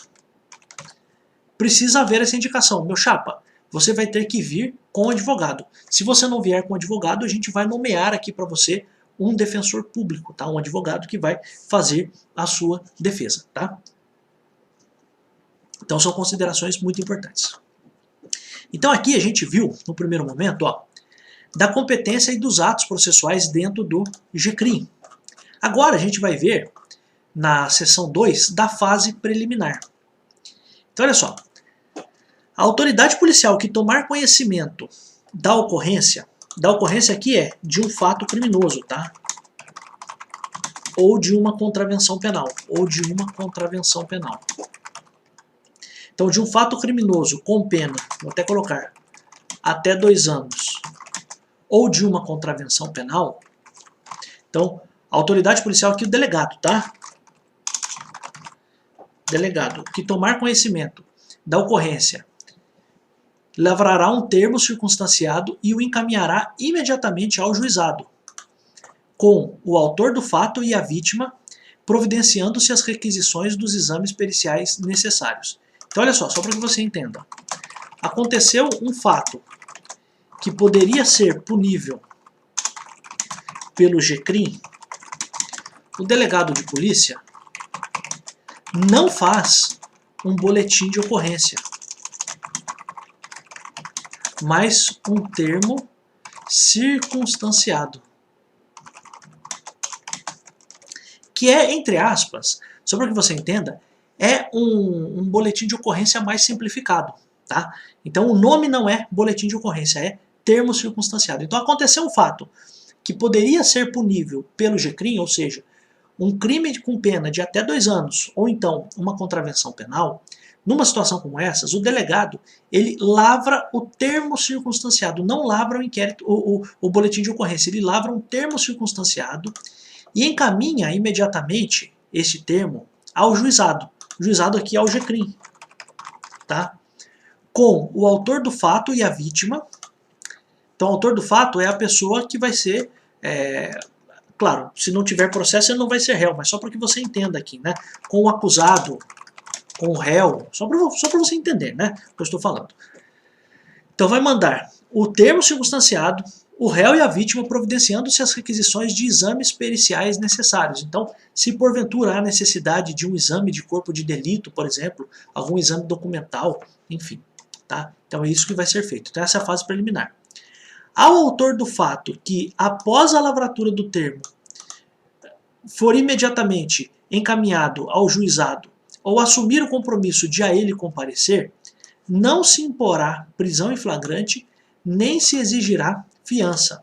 precisa haver essa indicação. Meu chapa, você vai ter que vir com advogado. Se você não vier com advogado, a gente vai nomear aqui para você um defensor público, tá? Um advogado que vai fazer a sua defesa, tá? Então são considerações muito importantes. Então aqui a gente viu, no primeiro momento, ó, da competência e dos atos processuais dentro do GCRIM. Agora a gente vai ver, na seção 2, da fase preliminar. Então olha só, a autoridade policial que tomar conhecimento da ocorrência aqui é de um fato criminoso, tá? Ou de uma contravenção penal, Então, de um fato criminoso com pena, vou até colocar, até 2 anos, ou de uma contravenção penal, então, a autoridade policial aqui, o delegado, tá? Delegado que tomar conhecimento da ocorrência lavrará um termo circunstanciado e o encaminhará imediatamente ao juizado, com o autor do fato e a vítima, providenciando-se as requisições dos exames periciais necessários. Então olha só para que você entenda. Aconteceu um fato que poderia ser punível pelo GCRIM, o delegado de polícia não faz um boletim de ocorrência, mas um termo circunstanciado, que é, entre aspas, só para que você entenda, é um boletim de ocorrência mais simplificado, tá? Então o nome não é boletim de ocorrência, é termo circunstanciado. Então aconteceu um fato que poderia ser punível pelo GCRIM, ou seja, um crime com pena de até 2 anos, ou então uma contravenção penal. Numa situação como essas, o delegado, ele lavra o termo circunstanciado, não lavra o inquérito, o boletim de ocorrência, ele lavra um termo circunstanciado e encaminha imediatamente esse termo ao juizado. O juizado aqui é o GCRIM, tá? Com o autor do fato e a vítima. Então, o autor do fato é a pessoa que vai ser, claro, se não tiver processo, ele não vai ser réu, mas só para que você entenda aqui, né? Com o acusado, com o réu, só para você entender, né, o que eu estou falando. Então vai mandar o termo circunstanciado, o réu e a vítima providenciando-se as requisições de exames periciais necessários. Então, se porventura há necessidade de um exame de corpo de delito, por exemplo, algum exame documental, enfim, tá? Então é isso que vai ser feito. Então essa é a fase preliminar. Ao autor do fato que, após a lavratura do termo, for imediatamente encaminhado ao juizado ou assumir o compromisso de a ele comparecer, não se imporá prisão em flagrante, nem se exigirá fiança.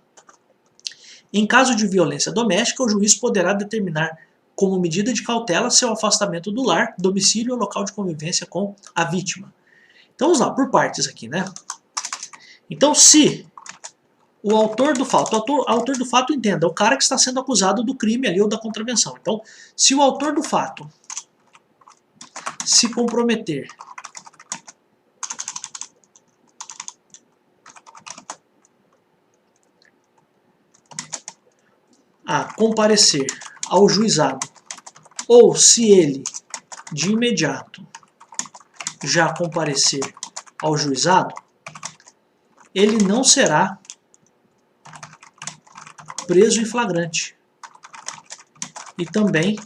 Em caso de violência doméstica, o juiz poderá determinar como medida de cautela seu afastamento do lar, domicílio ou local de convivência com a vítima. Então vamos lá, por partes aqui, né? Então se o autor do fato, autor do fato entenda, o cara que está sendo acusado do crime ali ou da contravenção. Então, se o autor do fato se comprometer a comparecer ao juizado, ou se ele de imediato já comparecer ao juizado, ele não será preso em flagrante e também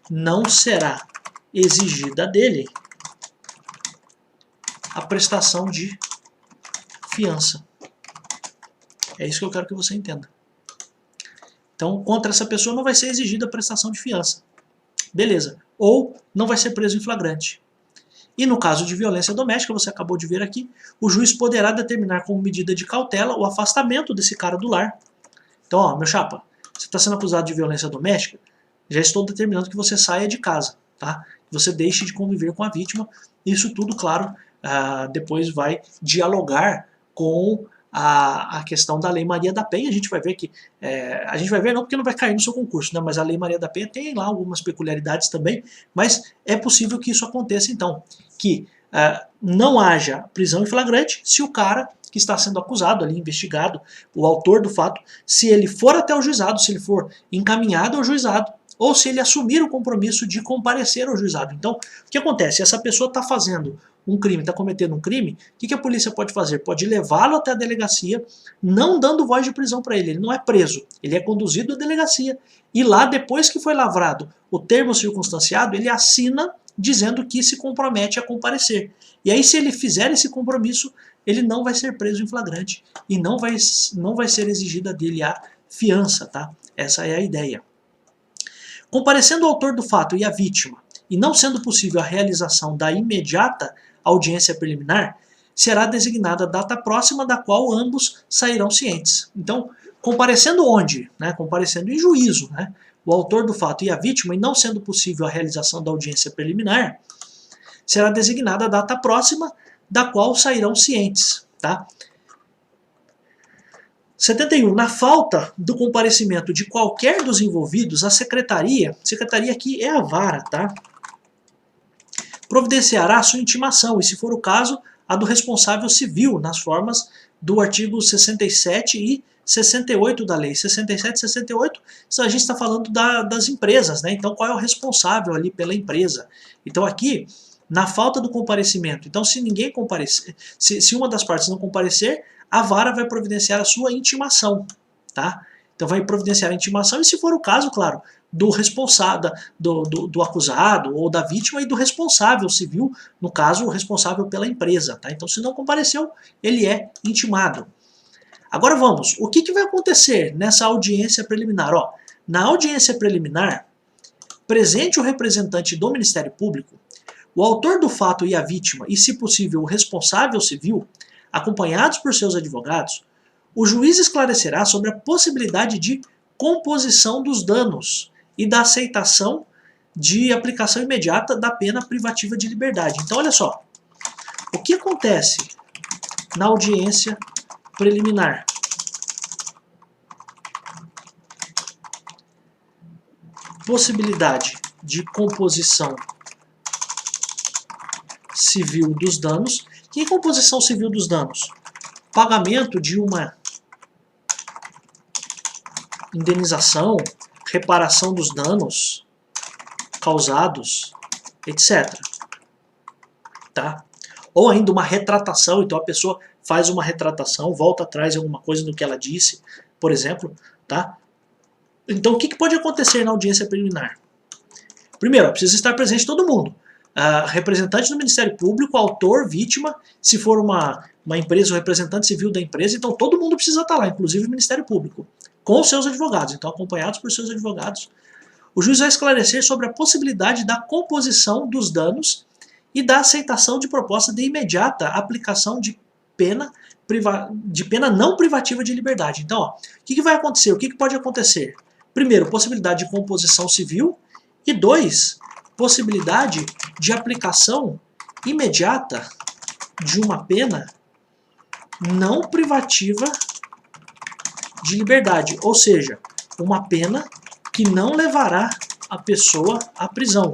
não será exigida dele a prestação de fiança. É isso que eu quero que você entenda. Então, contra essa pessoa não vai ser exigida a prestação de fiança. Beleza. Ou não vai ser preso em flagrante. E no caso de violência doméstica, você acabou de ver aqui, o juiz poderá determinar como medida de cautela o afastamento desse cara do lar. Então, ó, meu chapa, você está sendo acusado de violência doméstica, já estou determinando que você saia de casa, tá? Que você deixe de conviver com a vítima. Isso tudo, claro, depois vai dialogar com a questão da Lei Maria da Penha. A gente vai ver que, a gente vai ver não porque não vai cair no seu concurso, né, mas a Lei Maria da Penha tem lá algumas peculiaridades também, mas é possível que isso aconteça então, que não haja prisão em flagrante se o cara que está sendo acusado ali, investigado, o autor do fato, se ele for até o juizado, se ele for encaminhado ao juizado, ou se ele assumir o compromisso de comparecer ao juizado. Então, o que acontece? Essa pessoa está fazendo um crime, está cometendo um crime, o que a polícia pode fazer? Pode levá-lo até a delegacia, não dando voz de prisão para ele não é preso, ele é conduzido à delegacia, e lá, depois que foi lavrado o termo circunstanciado, ele assina dizendo que se compromete a comparecer. E aí, se ele fizer esse compromisso, ele não vai ser preso em flagrante e não vai ser exigida dele a fiança, tá? Essa é a ideia. Comparecendo o autor do fato e a vítima, e não sendo possível a realização da imediata audiência preliminar, será designada a data próxima da qual ambos sairão cientes. Então, comparecendo onde? Né? Comparecendo em juízo, né? O autor do fato e a vítima, e não sendo possível a realização da audiência preliminar, será designada a data próxima da qual sairão cientes. Tá? 71. Na falta do comparecimento de qualquer dos envolvidos, a secretaria aqui é a vara, tá? Providenciará a sua intimação, e se for o caso, a do responsável civil, nas formas do artigo 67 e 68 da lei. 67 e 68, a gente está falando das empresas, né? Então, qual é o responsável ali pela empresa? Então, aqui, na falta do comparecimento, então se ninguém comparecer, se uma das partes não comparecer, a vara vai providenciar a sua intimação, tá? Então vai providenciar a intimação e, se for o caso, claro, do responsável, do acusado ou da vítima, e do responsável civil, no caso, o responsável pela empresa, tá? Então, se não compareceu, ele é intimado. Agora vamos, o que vai acontecer nessa audiência preliminar? Ó, na audiência preliminar, presente o representante do Ministério Público, o autor do fato e a vítima, e se possível o responsável civil, acompanhados por seus advogados, o juiz esclarecerá sobre a possibilidade de composição dos danos e da aceitação de aplicação imediata da pena privativa de liberdade. Então, olha só, o que acontece na audiência preliminar? Possibilidade de composição civil dos danos. Que composição civil dos danos? Pagamento de uma indenização, reparação dos danos causados, etc. Tá? Ou ainda uma retratação, então a pessoa faz uma retratação, volta atrás de alguma coisa do que ela disse, por exemplo. Tá? Então, o que pode acontecer na audiência preliminar? Primeiro, precisa estar presente todo mundo. Representante do Ministério Público, autor, vítima, se for uma empresa, o representante civil da empresa, então todo mundo precisa estar lá, inclusive o Ministério Público, com seus advogados, então acompanhados por seus advogados. O juiz vai esclarecer sobre a possibilidade da composição dos danos e da aceitação de proposta de imediata aplicação de pena não privativa de liberdade. Então, ó, o que vai acontecer? O que pode acontecer? Primeiro, possibilidade de composição civil, e 2, possibilidade de aplicação imediata de uma pena não privativa de liberdade, ou seja, uma pena que não levará a pessoa à prisão.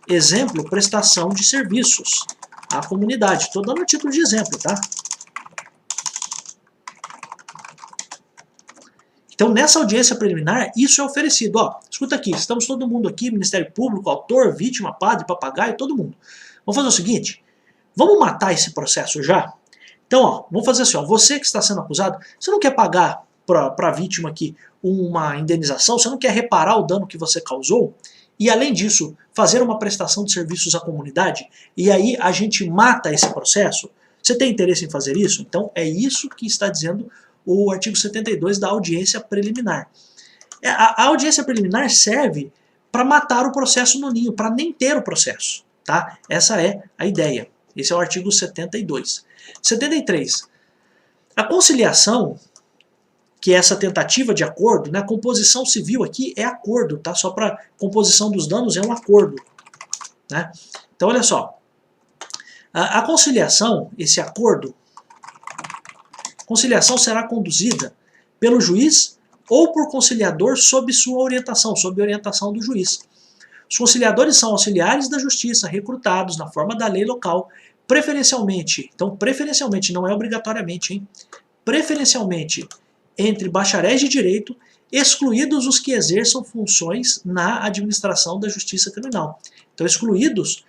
Exemplo, prestação de serviços à comunidade. Estou dando a título de exemplo, tá? Então, nessa audiência preliminar, isso é oferecido. Ó, escuta aqui, estamos todo mundo aqui, Ministério Público, autor, vítima, padre, papagaio, todo mundo. Vamos fazer o seguinte, vamos matar esse processo já? Então, ó, vamos fazer assim, ó, você que está sendo acusado, você não quer pagar para a vítima aqui uma indenização, você não quer reparar o dano que você causou, e além disso, fazer uma prestação de serviços à comunidade, e aí a gente mata esse processo? Você tem interesse em fazer isso? Então, é isso que está dizendo o artigo 72 da audiência preliminar. A audiência preliminar serve para matar o processo no ninho, para nem ter o processo. Tá? Essa é a ideia. Esse é o artigo 72. 73. A conciliação, que é essa tentativa de acordo, né? A composição civil aqui é acordo, tá? Só para composição dos danos é um acordo. Né? Então, olha só. A conciliação, esse acordo, Conciliação será conduzida pelo juiz ou por conciliador sob sua orientação, sob orientação do juiz. Os conciliadores são auxiliares da justiça, recrutados na forma da lei local, preferencialmente, então preferencialmente, não é obrigatoriamente, hein? Preferencialmente entre bacharéis de direito, excluídos os que exerçam funções na administração da justiça criminal. Então, excluídos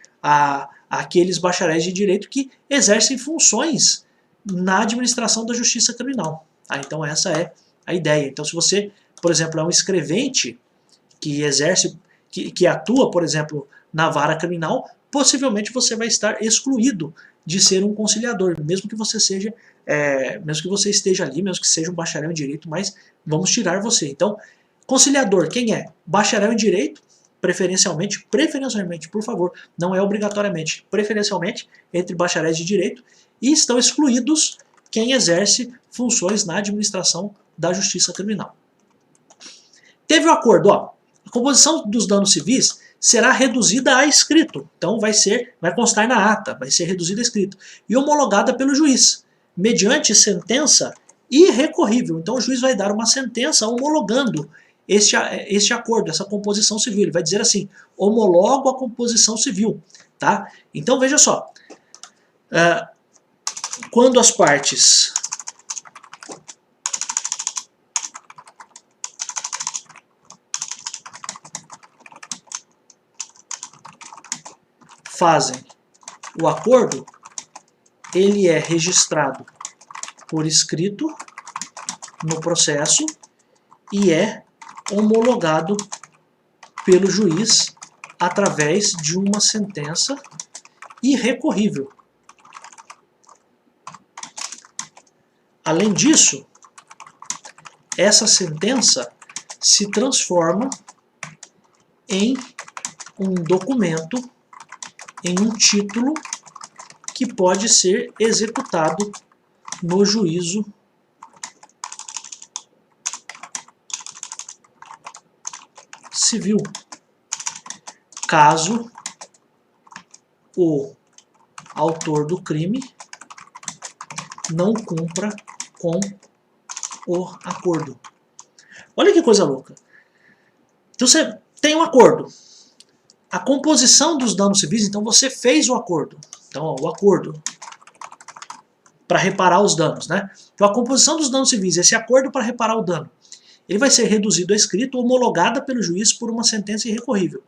aqueles bacharéis de direito que exercem funções na administração da justiça criminal. Então, essa é a ideia. Então, se você, por exemplo, é um escrevente que exerce, que atua, por exemplo, na vara criminal, possivelmente você vai estar excluído de ser um conciliador, mesmo que você seja, mesmo que você esteja ali, mesmo que seja um bacharel em direito, mas vamos tirar você. Então, conciliador, quem é? Bacharel em direito, preferencialmente, por favor, não é obrigatoriamente, preferencialmente entre bacharéis de direito, e estão excluídos quem exerce funções na administração da justiça criminal. Teve o acordo, ó, a composição dos danos civis será reduzida a escrito, então vai constar na ata, vai ser reduzida a escrito, e homologada pelo juiz, mediante sentença irrecorrível. Então o juiz vai dar uma sentença homologando este acordo, essa composição civil. Ele vai dizer assim, homologo a composição civil. Tá? Então veja só, quando as partes fazem o acordo, ele é registrado por escrito no processo e é homologado pelo juiz através de uma sentença irrecorrível. Além disso, essa sentença se transforma em um documento, em um título que pode ser executado no juízo civil, caso o autor do crime não cumpra com o acordo. Olha que coisa louca. Então você tem um acordo. A composição dos danos civis, então você fez o acordo. Então, ó, o acordo para reparar os danos, né? Então a composição dos danos civis, esse acordo para reparar o dano, ele vai ser reduzido a escrito, homologada pelo juiz por uma sentença irrecorrível.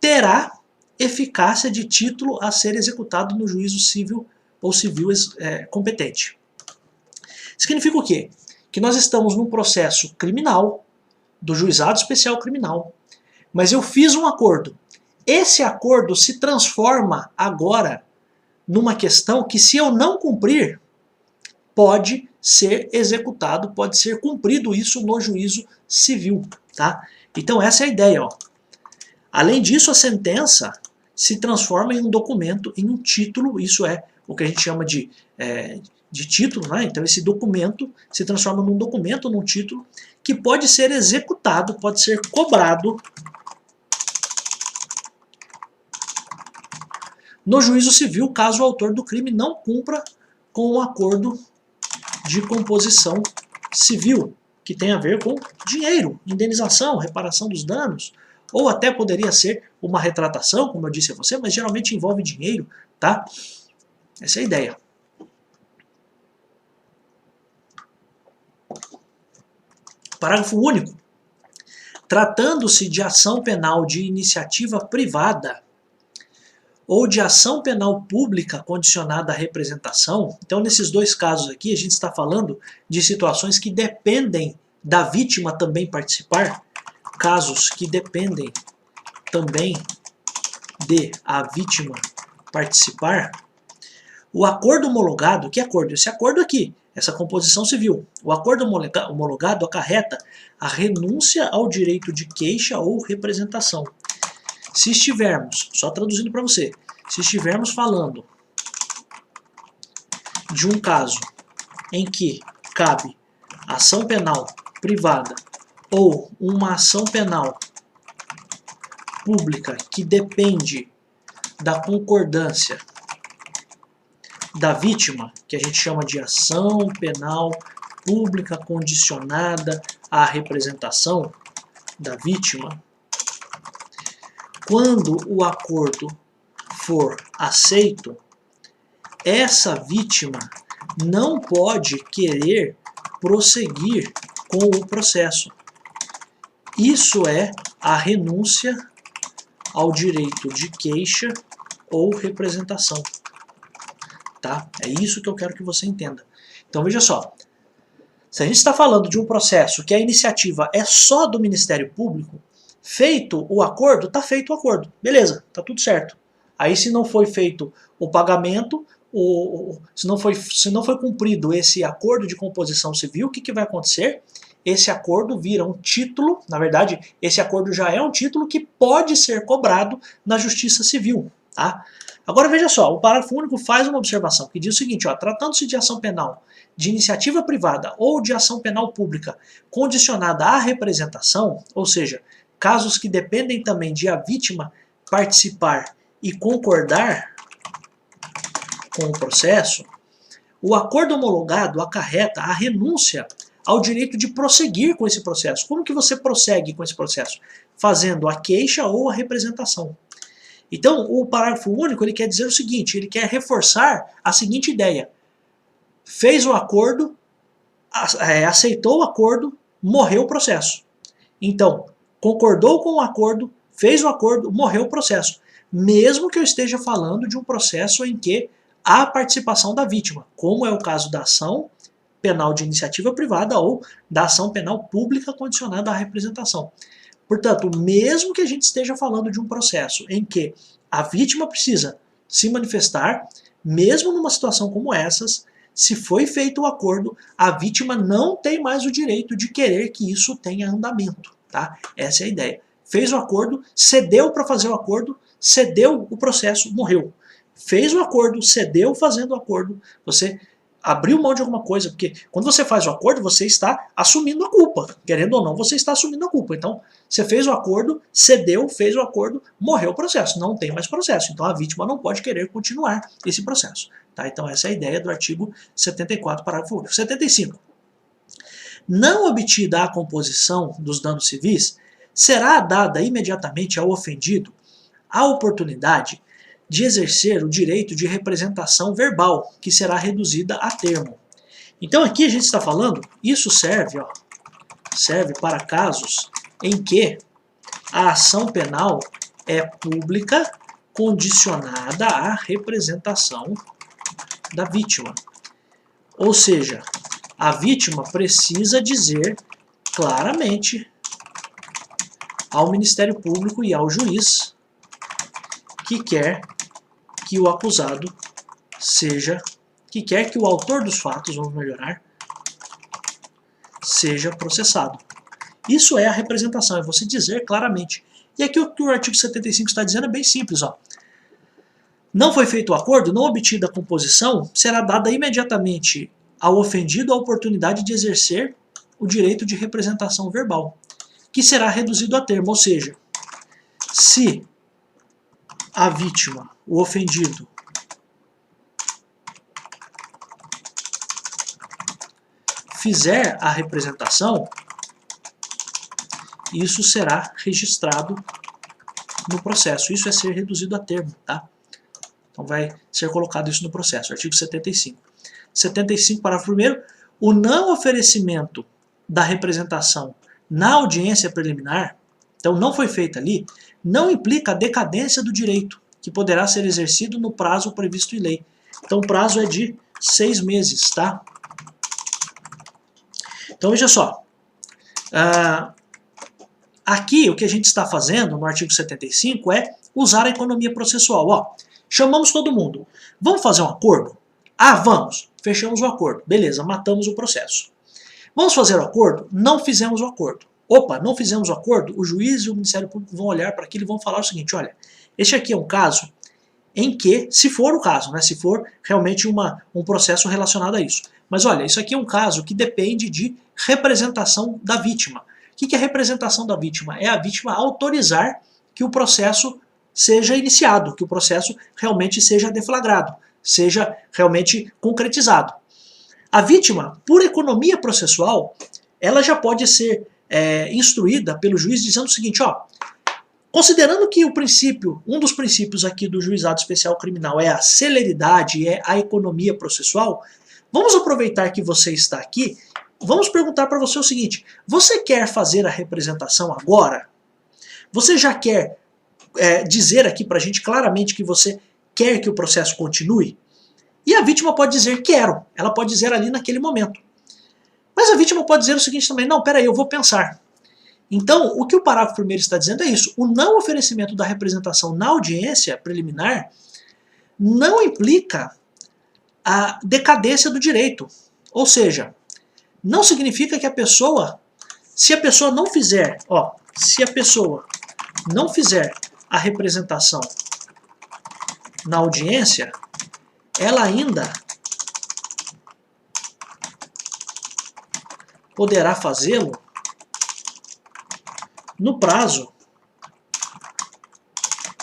Terá eficácia de título a ser executado no juízo civil ou civil competente. Significa o quê? Que nós estamos num processo criminal, do juizado especial criminal, mas eu fiz um acordo. Esse acordo se transforma agora numa questão que, se eu não cumprir, pode ser executado, pode ser cumprido isso no juízo civil. Tá? Então essa é a ideia. Ó. Além disso, a sentença se transforma em um documento, em um título, isso é o que a gente chama de título, né? Então esse documento se transforma num documento, num título, que pode ser executado, pode ser cobrado no juízo civil, caso o autor do crime não cumpra com o acordo de composição civil, que tem a ver com dinheiro, indenização, reparação dos danos, ou até poderia ser uma retratação, como eu disse a você, mas geralmente envolve dinheiro, tá? Essa é a ideia. Parágrafo único. Tratando-se de ação penal de iniciativa privada ou de ação penal pública condicionada à representação, então nesses dois casos aqui a gente está falando de situações que dependem da vítima também participar, casos que dependem também de a vítima participar. O acordo homologado, que acordo? Esse acordo aqui, essa composição civil. O acordo homologado acarreta a renúncia ao direito de queixa ou representação. Se estivermos, só traduzindo para você, se estivermos falando de um caso em que cabe ação penal privada ou uma ação penal pública que depende da concordância da vítima, que a gente chama de ação penal pública condicionada à representação da vítima, quando o acordo for aceito, essa vítima não pode querer prosseguir com o processo. Isso é a renúncia ao direito de queixa ou representação. Tá? É isso que eu quero que você entenda. Então veja só, se a gente está falando de um processo que a iniciativa é só do Ministério Público, feito o acordo, está feito o acordo. Beleza, está tudo certo. Aí se não foi feito o pagamento, se não foi cumprido esse acordo de composição civil, o que vai acontecer? Esse acordo vira um título, na verdade, esse acordo já é um título que pode ser cobrado na Justiça Civil. Tá? Agora veja só, o parágrafo único faz uma observação que diz o seguinte, tratando-se de ação penal de iniciativa privada ou de ação penal pública condicionada à representação, ou seja, casos que dependem também de a vítima participar e concordar com o processo, o acordo homologado acarreta a renúncia ao direito de prosseguir com esse processo. Como que você prossegue com esse processo? Fazendo a queixa ou a representação. Então, o parágrafo único ele quer dizer o seguinte, ele quer reforçar a seguinte ideia. Fez o acordo, aceitou o acordo, morreu o processo. Então, concordou com o acordo, fez o acordo, morreu o processo. Mesmo que eu esteja falando de um processo em que há participação da vítima, como é o caso da ação penal de iniciativa privada ou da ação penal pública condicionada à representação. Portanto, mesmo que a gente esteja falando de um processo em que a vítima precisa se manifestar, mesmo numa situação como essas, se foi feito o acordo, a vítima não tem mais o direito de querer que isso tenha andamento. Tá? Essa é a ideia. Fez o acordo, cedeu para fazer o acordo, cedeu o processo, morreu. Fez o acordo, cedeu fazendo o acordo, você abriu mão de alguma coisa, porque quando você faz o acordo, você está assumindo a culpa. Querendo ou não, você está assumindo a culpa. Então, você fez o acordo, cedeu, fez o acordo, morreu o processo. Não tem mais processo. Então, a vítima não pode querer continuar esse processo. Tá? Então, essa é a ideia do artigo 74, parágrafo único. 75. Não obtida a composição dos danos civis, será dada imediatamente ao ofendido a oportunidade de exercer o direito de representação verbal, que será reduzida a termo. Então aqui a gente está falando, isso serve para casos em que a ação penal é pública condicionada à representação da vítima. Ou seja, a vítima precisa dizer claramente ao Ministério Público e ao juiz que quer que o acusado que quer que o autor dos fatos, vamos melhorar, seja processado. Isso é a representação, é você dizer claramente. E aqui o que o artigo 75 está dizendo é bem simples. Não foi feito o acordo, não obtida a composição, será dada imediatamente ao ofendido a oportunidade de exercer o direito de representação verbal, que será reduzido a termo, ou seja, se a vítima, o ofendido, fizer a representação, isso será registrado no processo. Isso é ser reduzido a termo, tá? Então vai ser colocado isso no processo, artigo 75. 75, parágrafo 1º, o não oferecimento da representação na audiência preliminar, então não foi feita ali, não implica a decadência do direito, que poderá ser exercido no prazo previsto em lei. Então o prazo é de 6 meses, tá? Então veja só, aqui o que a gente está fazendo no artigo 75 é usar a economia processual. Chamamos todo mundo, vamos fazer um acordo? Vamos, fechamos o acordo, beleza, matamos o processo. Vamos fazer o acordo? Não fizemos o acordo. Opa, não fizemos o acordo? O juiz e o Ministério Público vão olhar para aquilo e vão falar o seguinte, olha, este aqui é um caso em que, se for o caso, né, se for realmente um processo relacionado a isso, mas olha, isso aqui é um caso que depende de representação da vítima. O que é representação da vítima? É a vítima autorizar que o processo seja iniciado, que o processo realmente seja deflagrado, seja realmente concretizado. A vítima, por economia processual, ela já pode ser instruída pelo juiz dizendo o seguinte, ó, considerando que um dos princípios aqui do juizado especial criminal é a celeridade, é a economia processual, vamos aproveitar que você está aqui, vamos perguntar para você o seguinte, você quer fazer a representação agora? Você já quer dizer aqui para a gente claramente que você quer que o processo continue? E a vítima pode dizer quero, ela pode dizer ali naquele momento. Mas a vítima pode dizer o seguinte também, não, peraí, eu vou pensar. Então, o que o parágrafo 1º está dizendo é isso, o não oferecimento da representação na audiência preliminar não implica a decadência do direito. Ou seja, não significa que a pessoa, se a pessoa não fizer, ó, se a pessoa não fizer a representação na audiência, ela ainda poderá fazê-lo no prazo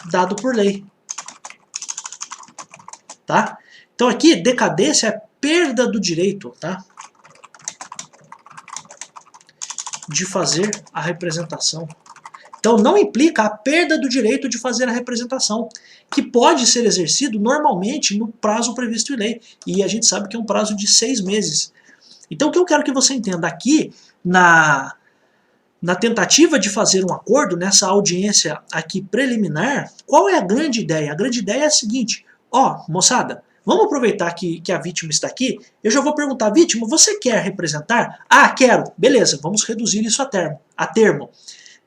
dado por lei. Tá? Então aqui, decadência é perda do direito, tá? De fazer a representação. Então não implica a perda do direito de fazer a representação, que pode ser exercido normalmente no prazo previsto em lei. E a gente sabe que é um prazo de 6 meses. Então o que eu quero que você entenda aqui, na tentativa de fazer um acordo, nessa audiência aqui preliminar, qual é a grande ideia? A grande ideia é a seguinte, ó, moçada, vamos aproveitar que a vítima está aqui, eu já vou perguntar, vítima, você quer representar? Ah, quero, beleza, vamos reduzir isso a termo.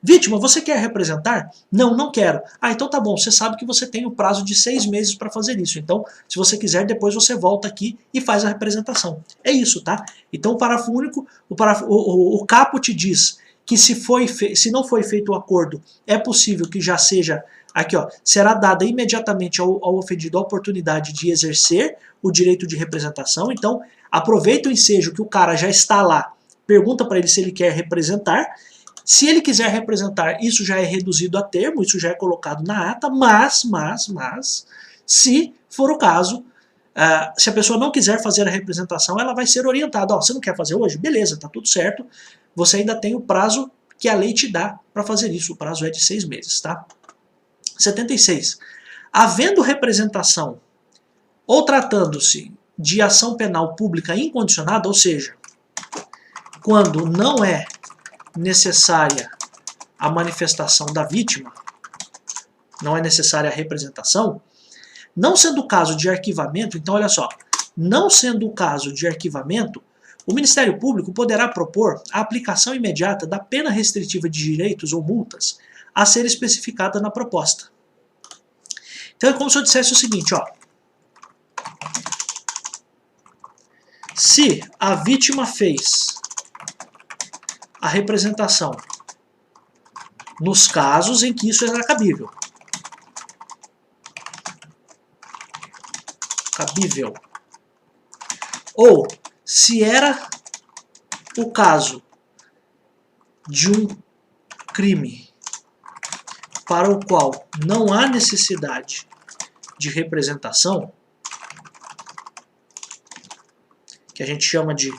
Vítima, você quer representar? Não, não quero. Ah, então tá bom, você sabe que você tem o prazo de 6 meses para fazer isso. Então, se você quiser, depois você volta aqui e faz a representação. É isso, tá? Então, o parágrafo único, o caput diz que se não foi feito o acordo, é possível que já seja, aqui ó, será dada imediatamente ao ofendido a oportunidade de exercer o direito de representação. Então, aproveita o ensejo que o cara já está lá, pergunta para ele se ele quer representar. Se ele quiser representar, isso já é reduzido a termo, isso já é colocado na ata, mas, se for o caso, se a pessoa não quiser fazer a representação, ela vai ser orientada. Ó, você não quer fazer hoje? Beleza, tá tudo certo. Você ainda tem o prazo que a lei te dá para fazer isso. O prazo é de 6 meses, tá? 76. Havendo representação ou tratando-se de ação penal pública incondicionada, ou seja, quando não é necessária a manifestação da vítima, não é necessária a representação, não sendo o caso de arquivamento, então olha só, não sendo o caso de arquivamento, o Ministério Público poderá propor a aplicação imediata da pena restritiva de direitos ou multas a ser especificada na proposta. Então é como se eu dissesse o seguinte, ó, se a vítima fez a representação nos casos em que isso era cabível. Ou se era o caso de um crime para o qual não há necessidade de representação, que a gente chama de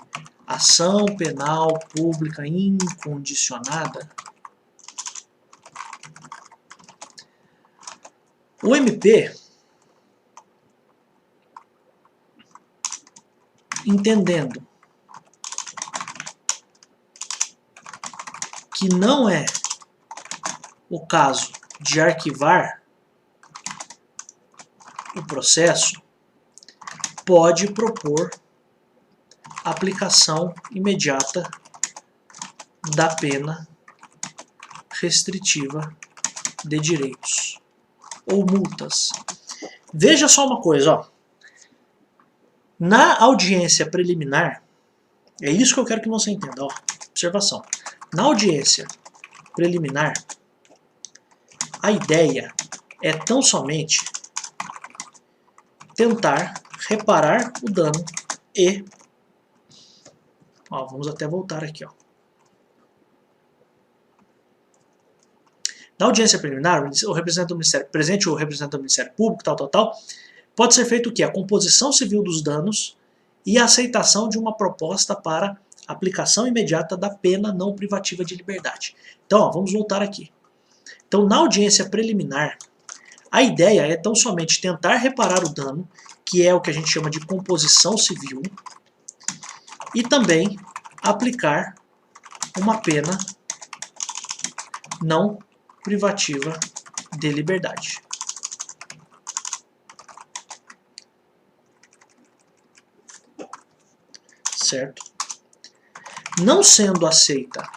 ação penal pública incondicionada, o MP, entendendo que não é o caso de arquivar o processo, pode propor aplicação imediata da pena restritiva de direitos ou multas. Veja só uma coisa, ó. Na audiência preliminar, é isso que eu quero que você entenda, ó. Observação. Na audiência preliminar, a ideia é tão somente tentar reparar o dano e ó, vamos até voltar aqui. Ó. Na audiência preliminar, o representante do Ministério, presente o representante do Ministério Público, tal, pode ser feito o quê? A composição civil dos danos e a aceitação de uma proposta para aplicação imediata da pena não privativa de liberdade. Então, ó, vamos voltar aqui. Então, na audiência preliminar, a ideia é tão somente tentar reparar o dano, que é o que a gente chama de composição civil, e também aplicar uma pena não privativa de liberdade. Certo? Não sendo aceita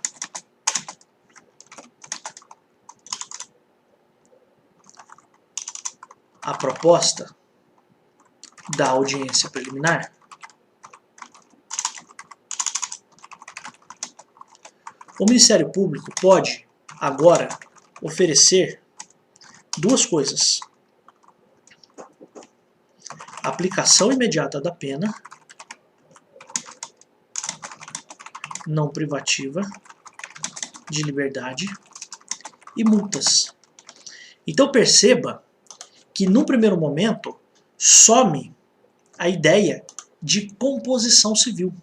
a proposta da audiência preliminar, o Ministério Público pode agora oferecer duas coisas: aplicação imediata da pena não privativa de liberdade e multas. Então perceba que no primeiro momento some a ideia de composição civil.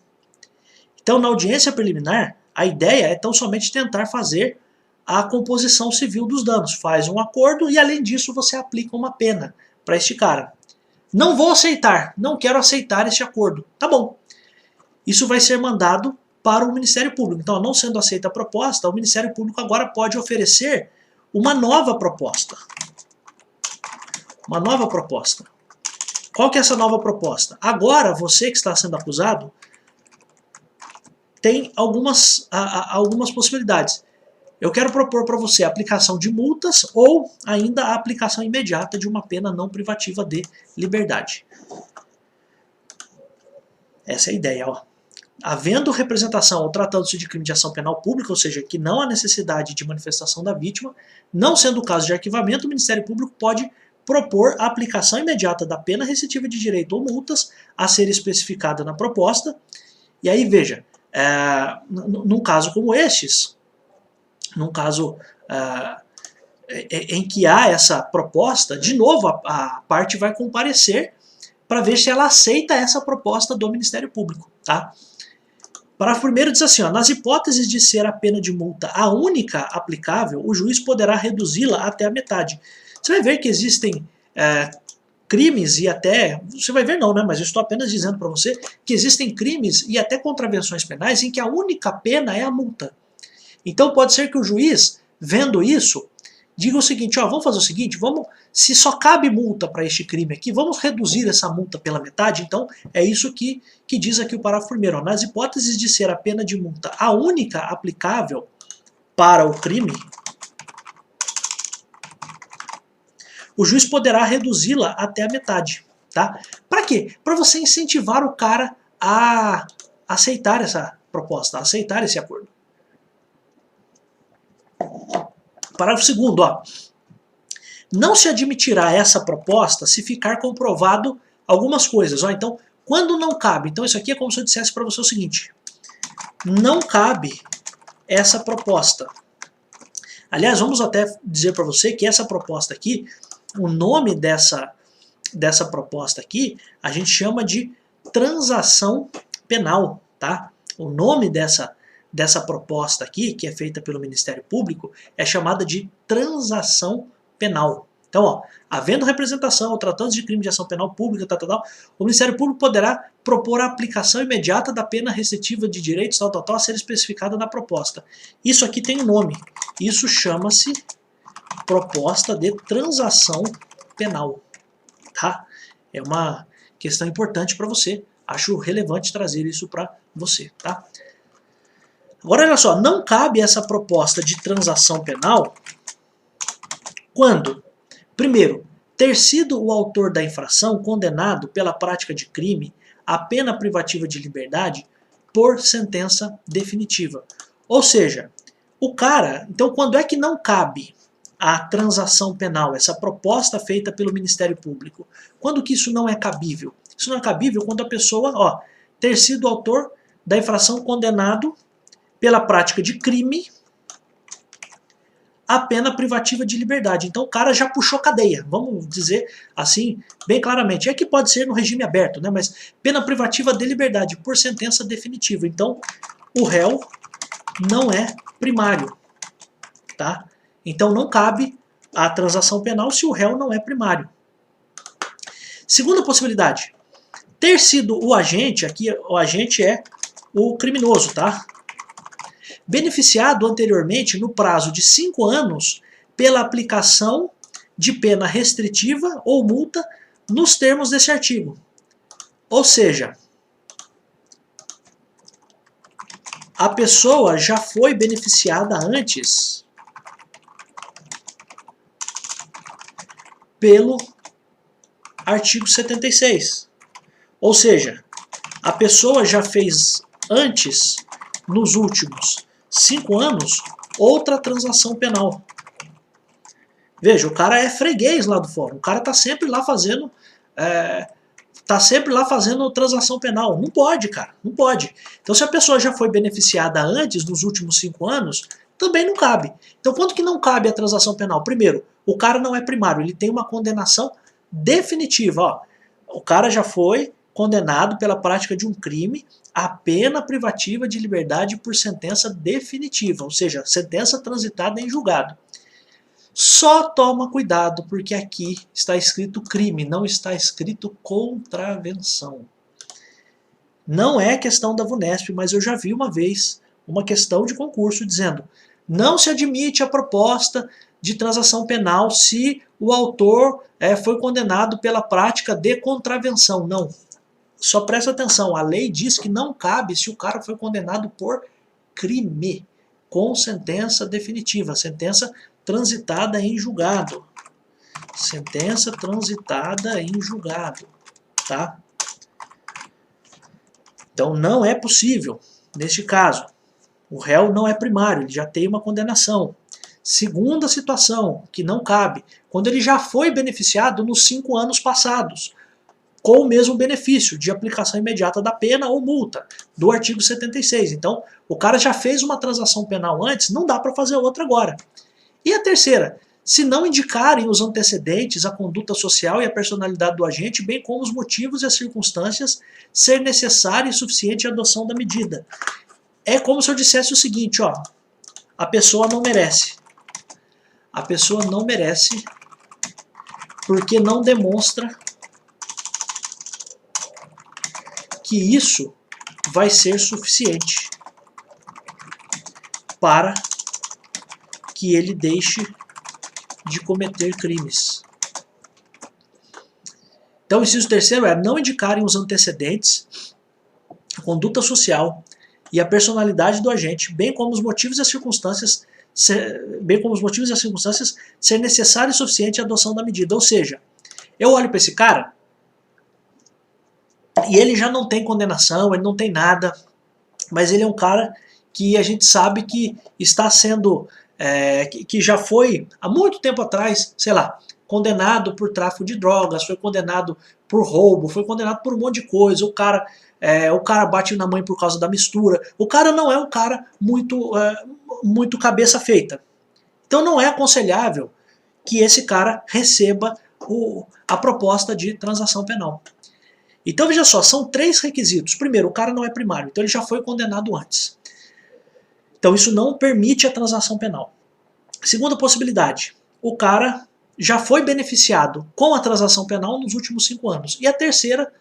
Então na audiência preliminar a ideia é tão somente tentar fazer a composição civil dos danos. Faz um acordo e além disso você aplica uma pena para este cara. Não vou aceitar, não quero aceitar este acordo. Tá bom. Isso vai ser mandado para o Ministério Público. Então, não sendo aceita a proposta, o Ministério Público agora pode oferecer uma nova proposta. Uma nova proposta. Qual que é essa nova proposta? Agora, você que está sendo acusado tem algumas possibilidades. Eu quero propor para você a aplicação de multas ou ainda a aplicação imediata de uma pena não privativa de liberdade. Essa é a ideia, ó. Havendo representação ou tratando-se de crime de ação penal pública, ou seja, que não há necessidade de manifestação da vítima, não sendo o caso de arquivamento, o Ministério Público pode propor a aplicação imediata da pena restritiva de direito ou multas a ser especificada na proposta. E aí, veja, num caso como estes, num caso em que há essa proposta, de novo a parte vai comparecer para ver se ela aceita essa proposta do Ministério Público. Tá? Parágrafo 1º diz assim, ó, nas hipóteses de ser a pena de multa a única aplicável, o juiz poderá reduzi-la até a metade. Você vai ver que existem crimes e até... Você vai ver não, né? Mas eu estou apenas dizendo para você que existem crimes e até contravenções penais em que a única pena é a multa. Então pode ser que o juiz, vendo isso, diga o seguinte, ó, vamos fazer o seguinte, se só cabe multa para este crime aqui, vamos reduzir essa multa pela metade. Então é isso que diz aqui o parágrafo 1º. Ó, nas hipóteses de ser a pena de multa a única aplicável para o crime, o juiz poderá reduzi-la até a metade. Tá? Para quê? Para você incentivar o cara a aceitar essa proposta, a aceitar esse acordo. Parágrafo 2º, ó. Não se admitirá essa proposta se ficar comprovado algumas coisas. Ó. Então, quando não cabe, então isso aqui é como se eu dissesse para você o seguinte, não cabe essa proposta. Aliás, vamos até dizer para você que essa proposta aqui, o nome dessa proposta aqui, a gente chama de transação penal, tá? O nome dessa proposta aqui, que é feita pelo Ministério Público, é chamada de transação penal. Então, ó, havendo representação ou tratando de crime de ação penal pública, o Ministério Público poderá propor a aplicação imediata da pena restritiva de direitos, a ser especificada na proposta. Isso aqui tem um nome. Isso chama-se proposta de transação penal. Tá? É uma questão importante para você. Acho relevante trazer isso para você. Tá? Agora, olha só, não cabe essa proposta de transação penal quando, primeiro, ter sido o autor da infração condenado pela prática de crime à pena privativa de liberdade por sentença definitiva. Ou seja, o cara, então quando é que não cabe a transação penal, essa proposta feita pelo Ministério Público? Quando que isso não é cabível? Isso não é cabível quando a pessoa, ó, ter sido autor da infração condenado pela prática de crime a pena privativa de liberdade. Então o cara já puxou cadeia, vamos dizer assim bem claramente. É que pode ser no regime aberto, né? Mas pena privativa de liberdade por sentença definitiva. Então o réu não é primário, tá? Então não cabe a transação penal se o réu não é primário. Segunda possibilidade, ter sido o agente, aqui o agente é o criminoso, tá? Beneficiado anteriormente no prazo de 5 anos pela aplicação de pena restritiva ou multa nos termos desse artigo. Ou seja, a pessoa já foi beneficiada antes pelo artigo 76. Ou seja, a pessoa já fez antes, nos últimos 5 anos, outra transação penal. Veja, o cara é freguês lá do fórum, o cara tá sempre lá fazendo transação penal. Não pode, cara, não pode. Então se a pessoa já foi beneficiada antes, nos últimos 5 anos, também não cabe. Então quanto que não cabe a transação penal? Primeiro, o cara não é primário, ele tem uma condenação definitiva. Ó. O cara já foi condenado pela prática de um crime a pena privativa de liberdade por sentença definitiva, ou seja, sentença transitada em julgado. Só toma cuidado, porque aqui está escrito crime, não está escrito contravenção. Não é questão da VUNESP, mas eu já vi uma vez uma questão de concurso dizendo: não se admite a proposta de transação penal se o autor foi condenado pela prática de contravenção. Não. Só presta atenção, a lei diz que não cabe se o cara foi condenado por crime, com sentença definitiva, sentença transitada em julgado. Sentença transitada em julgado, tá? Então não é possível, neste caso. O réu não é primário, ele já tem uma condenação. Segunda situação, que não cabe, quando ele já foi beneficiado nos 5 anos passados, com o mesmo benefício de aplicação imediata da pena ou multa, do artigo 76. Então, o cara já fez uma transação penal antes, não dá para fazer outra agora. E a terceira, se não indicarem os antecedentes, a conduta social e a personalidade do agente, bem como os motivos e as circunstâncias, ser necessária e suficiente a adoção da medida. É como se eu dissesse o seguinte, ó, a pessoa não merece. A pessoa não merece porque não demonstra que isso vai ser suficiente para que ele deixe de cometer crimes. Então, o inciso terceiro é não indicarem os antecedentes, a conduta social e a personalidade do agente, bem como os motivos e as circunstâncias, ser necessário e suficiente a adoção da medida. Ou seja, eu olho para esse cara e ele já não tem condenação, ele não tem nada, mas ele é um cara que a gente sabe que está sendo, que já foi há muito tempo atrás, sei lá, condenado por tráfico de drogas, foi condenado por roubo, foi condenado por um monte de coisa, o cara bate na mãe por causa da mistura, o cara não é um cara muito cabeça feita. Então não é aconselhável que esse cara receba a proposta de transação penal. Então veja só, são 3 requisitos. Primeiro, o cara não é primário, então ele já foi condenado antes. Então isso não permite a transação penal. Segunda possibilidade, o cara já foi beneficiado com a transação penal nos últimos 5 anos. E a terceira,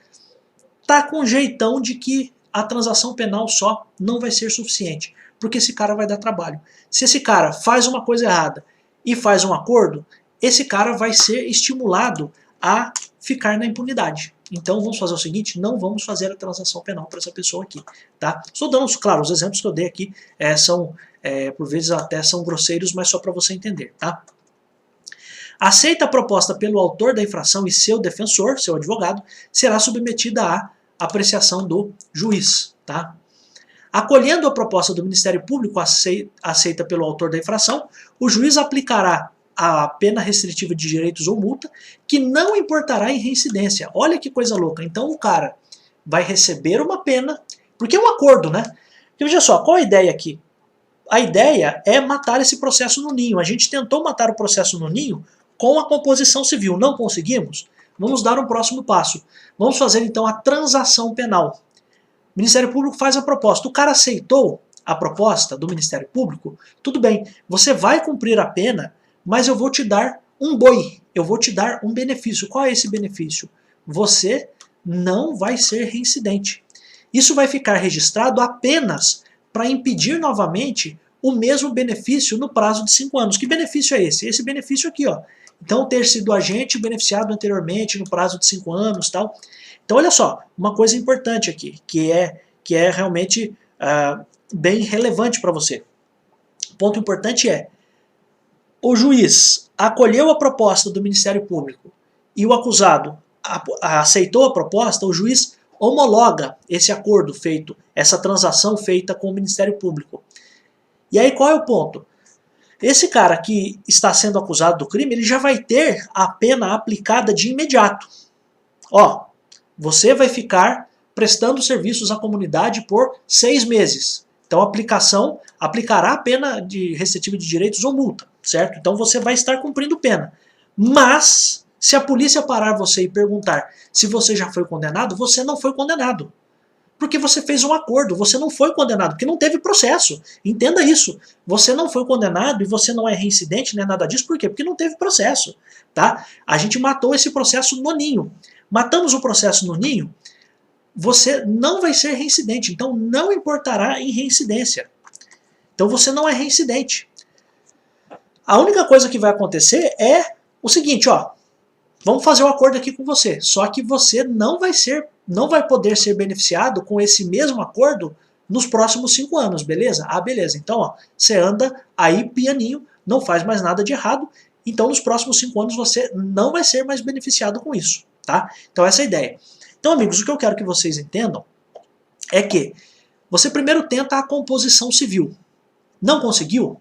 tá com um jeitão de que a transação penal só não vai ser suficiente, porque esse cara vai dar trabalho. Se esse cara faz uma coisa errada e faz um acordo, esse cara vai ser estimulado a ficar na impunidade. Então vamos fazer o seguinte, não vamos fazer a transação penal para essa pessoa aqui, tá? Estou dando, claro, os exemplos que eu dei aqui são, por vezes até são grosseiros, mas só para você entender, tá? Aceita a proposta pelo autor da infração e seu defensor, seu advogado, será submetida à apreciação do juiz, tá? Acolhendo a proposta do Ministério Público aceita pelo autor da infração, o juiz aplicará a pena restritiva de direitos ou multa, que não importará em reincidência. Olha que coisa louca. Então o cara vai receber uma pena, porque é um acordo, né? Porque veja só, qual a ideia aqui? a ideia é matar esse processo no ninho. A gente tentou matar o processo no ninho com a composição civil. Não conseguimos? Vamos dar um próximo passo. Vamos fazer então a transação penal. O Ministério Público faz a proposta. O cara aceitou a proposta do Ministério Público? Tudo bem, você vai cumprir a pena, mas eu vou te dar um boi, eu vou te dar um benefício. Qual é esse benefício? Você não vai ser reincidente. Isso vai ficar registrado apenas para impedir novamente o mesmo benefício no prazo de 5 anos. Que benefício é esse? Esse benefício aqui, ó. Então, ter sido agente beneficiado anteriormente no prazo de 5 anos, tal. Então, olha só, uma coisa importante aqui, que é realmente bem relevante para você. O ponto importante é, o juiz acolheu a proposta do Ministério Público e o acusado aceitou a proposta, o juiz homologa esse acordo feito, essa transação feita com o Ministério Público. E aí qual é o ponto? Esse cara que está sendo acusado do crime, ele já vai ter a pena aplicada de imediato. Ó, você vai ficar prestando serviços à comunidade por 6 meses. Então a aplicação aplicará a pena de restritiva de direitos ou multa, certo? Então você vai estar cumprindo pena. Mas, se a polícia parar você e perguntar se você já foi condenado, você não foi condenado. Porque você fez um acordo, você não foi condenado, porque não teve processo. Entenda isso. Você não foi condenado e você não é reincidente, não é nada disso. Por quê? Porque não teve processo. Tá? A gente matou esse processo no ninho. Matamos o processo no ninho, você não vai ser reincidente. Então não importará em reincidência. Então você não é reincidente. A única coisa que vai acontecer é o seguinte, ó. Vamos fazer um acordo aqui com você. Só que você não vai poder ser beneficiado com esse mesmo acordo nos próximos 5 anos, beleza? Ah, beleza. Então, ó, você anda aí pianinho, não faz mais nada de errado. Então, nos próximos 5 anos você não vai ser mais beneficiado com isso, tá? Então, essa é a ideia. Então, amigos, o que eu quero que vocês entendam é que você primeiro tenta a composição civil. Não conseguiu?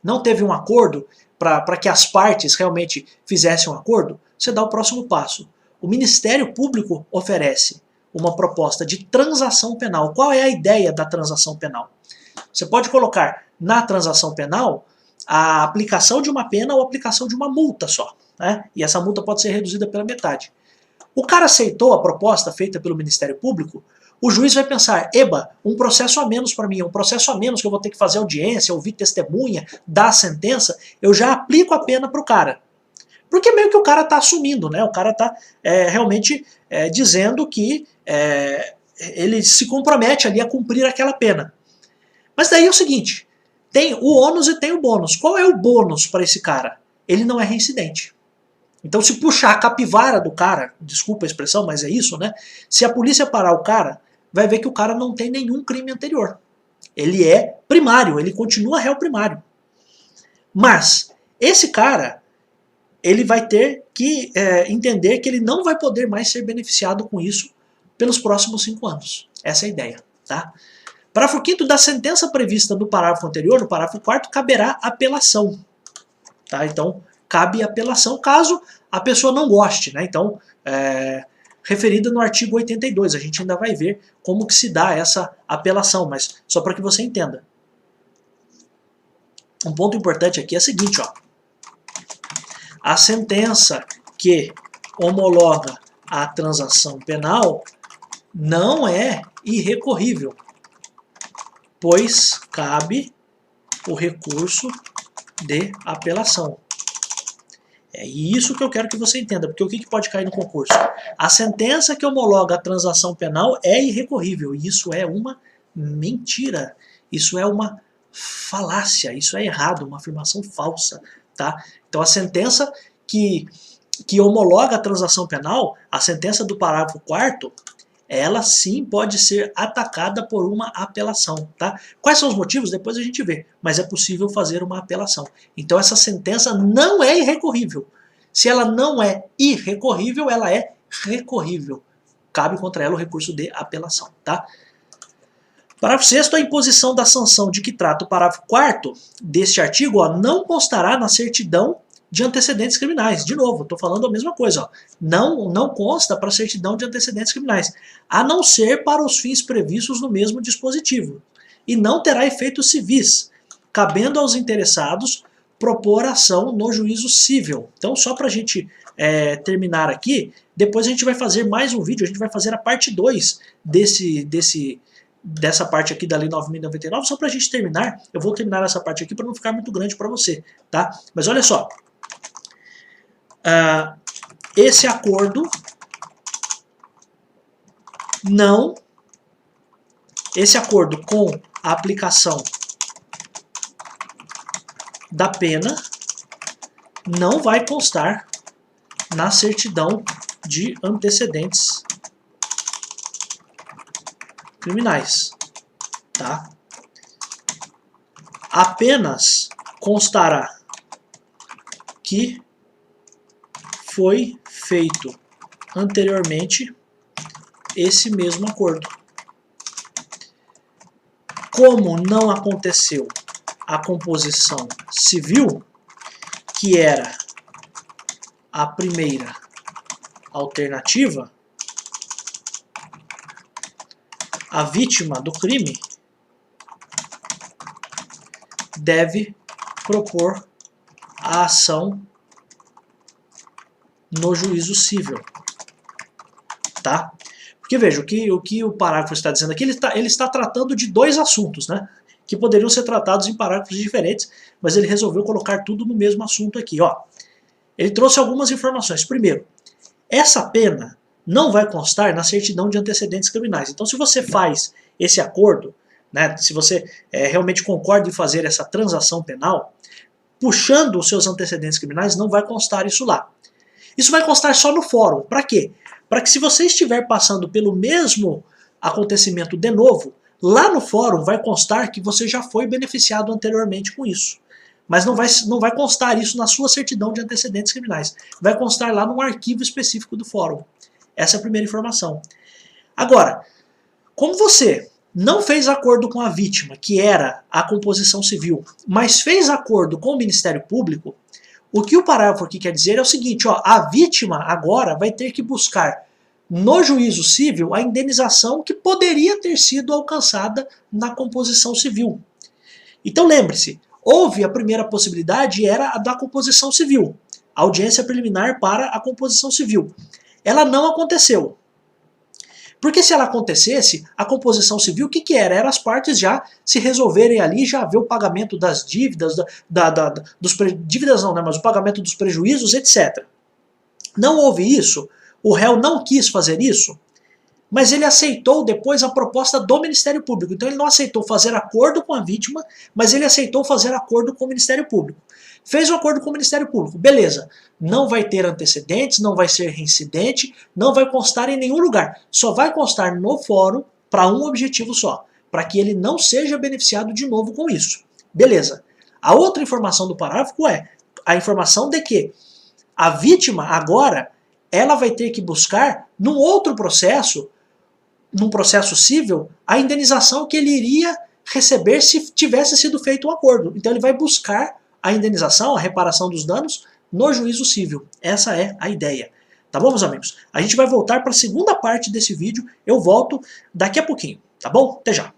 Não teve um acordo para que as partes realmente fizessem um acordo? Você dá o próximo passo. O Ministério Público oferece uma proposta de transação penal. Qual é a ideia da transação penal? Você pode colocar na transação penal a aplicação de uma pena ou a aplicação de uma multa só, né? E essa multa pode ser reduzida pela metade. O cara aceitou a proposta feita pelo Ministério Público, o juiz vai pensar, eba, um processo a menos para mim, um processo a menos que eu vou ter que fazer audiência, ouvir testemunha, dar a sentença, eu já aplico a pena para o cara. Porque meio que o cara está assumindo, né? O cara está realmente dizendo que ele se compromete ali a cumprir aquela pena. Mas daí é o seguinte, tem o ônus e tem o bônus. Qual é o bônus para esse cara? Ele não é reincidente. Então se puxar a capivara do cara, desculpa a expressão, mas é isso, né? Se a polícia parar o cara, vai ver que o cara não tem nenhum crime anterior. Ele é primário, ele continua réu primário. Mas esse cara, ele vai ter que entender que ele não vai poder mais ser beneficiado com isso pelos próximos 5 anos. Essa é a ideia, tá? Parágrafo 5º da sentença prevista no parágrafo anterior, no parágrafo 4º, caberá apelação. Tá? Então, cabe apelação caso a pessoa não goste, né? Então, referida no artigo 82, a gente ainda vai ver como que se dá essa apelação, mas só para que você entenda. Um ponto importante aqui é o seguinte, ó. A sentença que homologa a transação penal não é irrecorrível, pois cabe o recurso de apelação. É isso que eu quero que você entenda, porque o que pode cair no concurso? A sentença que homologa a transação penal é irrecorrível, e isso é uma mentira, isso é uma falácia, isso é errado, uma afirmação falsa. Tá? Então a sentença que homologa a transação penal, a sentença do parágrafo 4º, ela sim pode ser atacada por uma apelação. Tá? Quais são os motivos? Depois a gente vê, mas é possível fazer uma apelação. Então essa sentença não é irrecorrível. Se ela não é irrecorrível, ela é recorrível. Cabe contra ela o recurso de apelação. Tá? Parágrafo 6º, a imposição da sanção de que trata o parágrafo 4º deste artigo, ó, não constará na certidão de antecedentes criminais. De novo, estou falando a mesma coisa. Ó. Não consta para a certidão de antecedentes criminais, a não ser para os fins previstos no mesmo dispositivo. E não terá efeitos civis, cabendo aos interessados propor ação no juízo civil. Então, só para a gente terminar aqui, depois a gente vai fazer mais um vídeo, a gente vai fazer a parte 2 dessa parte aqui da Lei 9.099, só para a gente terminar. Eu vou terminar essa parte aqui para não ficar muito grande para você, tá? Mas olha só, esse acordo com a aplicação da pena não vai constar na certidão de antecedentes criminais, tá? Apenas constará que foi feito anteriormente esse mesmo acordo. Como não aconteceu a composição civil, que era a primeira alternativa, a vítima do crime deve propor a ação no juízo civil, tá? Porque veja, o que o parágrafo está dizendo aqui, ele está tratando de dois assuntos, né? Que poderiam ser tratados em parágrafos diferentes, mas ele resolveu colocar tudo no mesmo assunto aqui, ó. Ele trouxe algumas informações. Primeiro, essa pena não vai constar na certidão de antecedentes criminais. Então, se você faz esse acordo, né, se você realmente concorda em fazer essa transação penal, puxando os seus antecedentes criminais, não vai constar isso lá. Isso vai constar só no fórum. Para quê? Para que se você estiver passando pelo mesmo acontecimento de novo, lá no fórum vai constar que você já foi beneficiado anteriormente com isso. Mas não vai constar isso na sua certidão de antecedentes criminais. Vai constar lá num arquivo específico do fórum. Essa é a primeira informação. Agora, como você não fez acordo com a vítima, que era a composição civil, mas fez acordo com o Ministério Público, o que o parágrafo aqui quer dizer é o seguinte, ó, a vítima agora vai ter que buscar no juízo civil a indenização que poderia ter sido alcançada na composição civil. Então lembre-se, houve a primeira possibilidade, era a da composição civil, a audiência preliminar para a composição civil. Ela não aconteceu. Porque se ela acontecesse, a composição civil, o que era? Era as partes já se resolverem ali, já haver o pagamento das dívidas, dívidas não, né, mas o pagamento dos prejuízos, etc. Não houve isso, o réu não quis fazer isso, mas ele aceitou depois a proposta do Ministério Público. Então ele não aceitou fazer acordo com a vítima, mas ele aceitou fazer acordo com o Ministério Público. Fez um acordo com o Ministério Público, beleza. Não vai ter antecedentes, não vai ser reincidente, não vai constar em nenhum lugar. Só vai constar no fórum para um objetivo só, para que ele não seja beneficiado de novo com isso. Beleza. A outra informação do parágrafo é a informação de que a vítima agora ela vai ter que buscar num outro processo, num processo civil, a indenização que ele iria receber se tivesse sido feito um acordo. Então ele vai buscar a indenização, a reparação dos danos, no juízo civil. Essa é a ideia. Tá bom, meus amigos? A gente vai voltar para a segunda parte desse vídeo. Eu volto daqui a pouquinho, tá bom? Até já!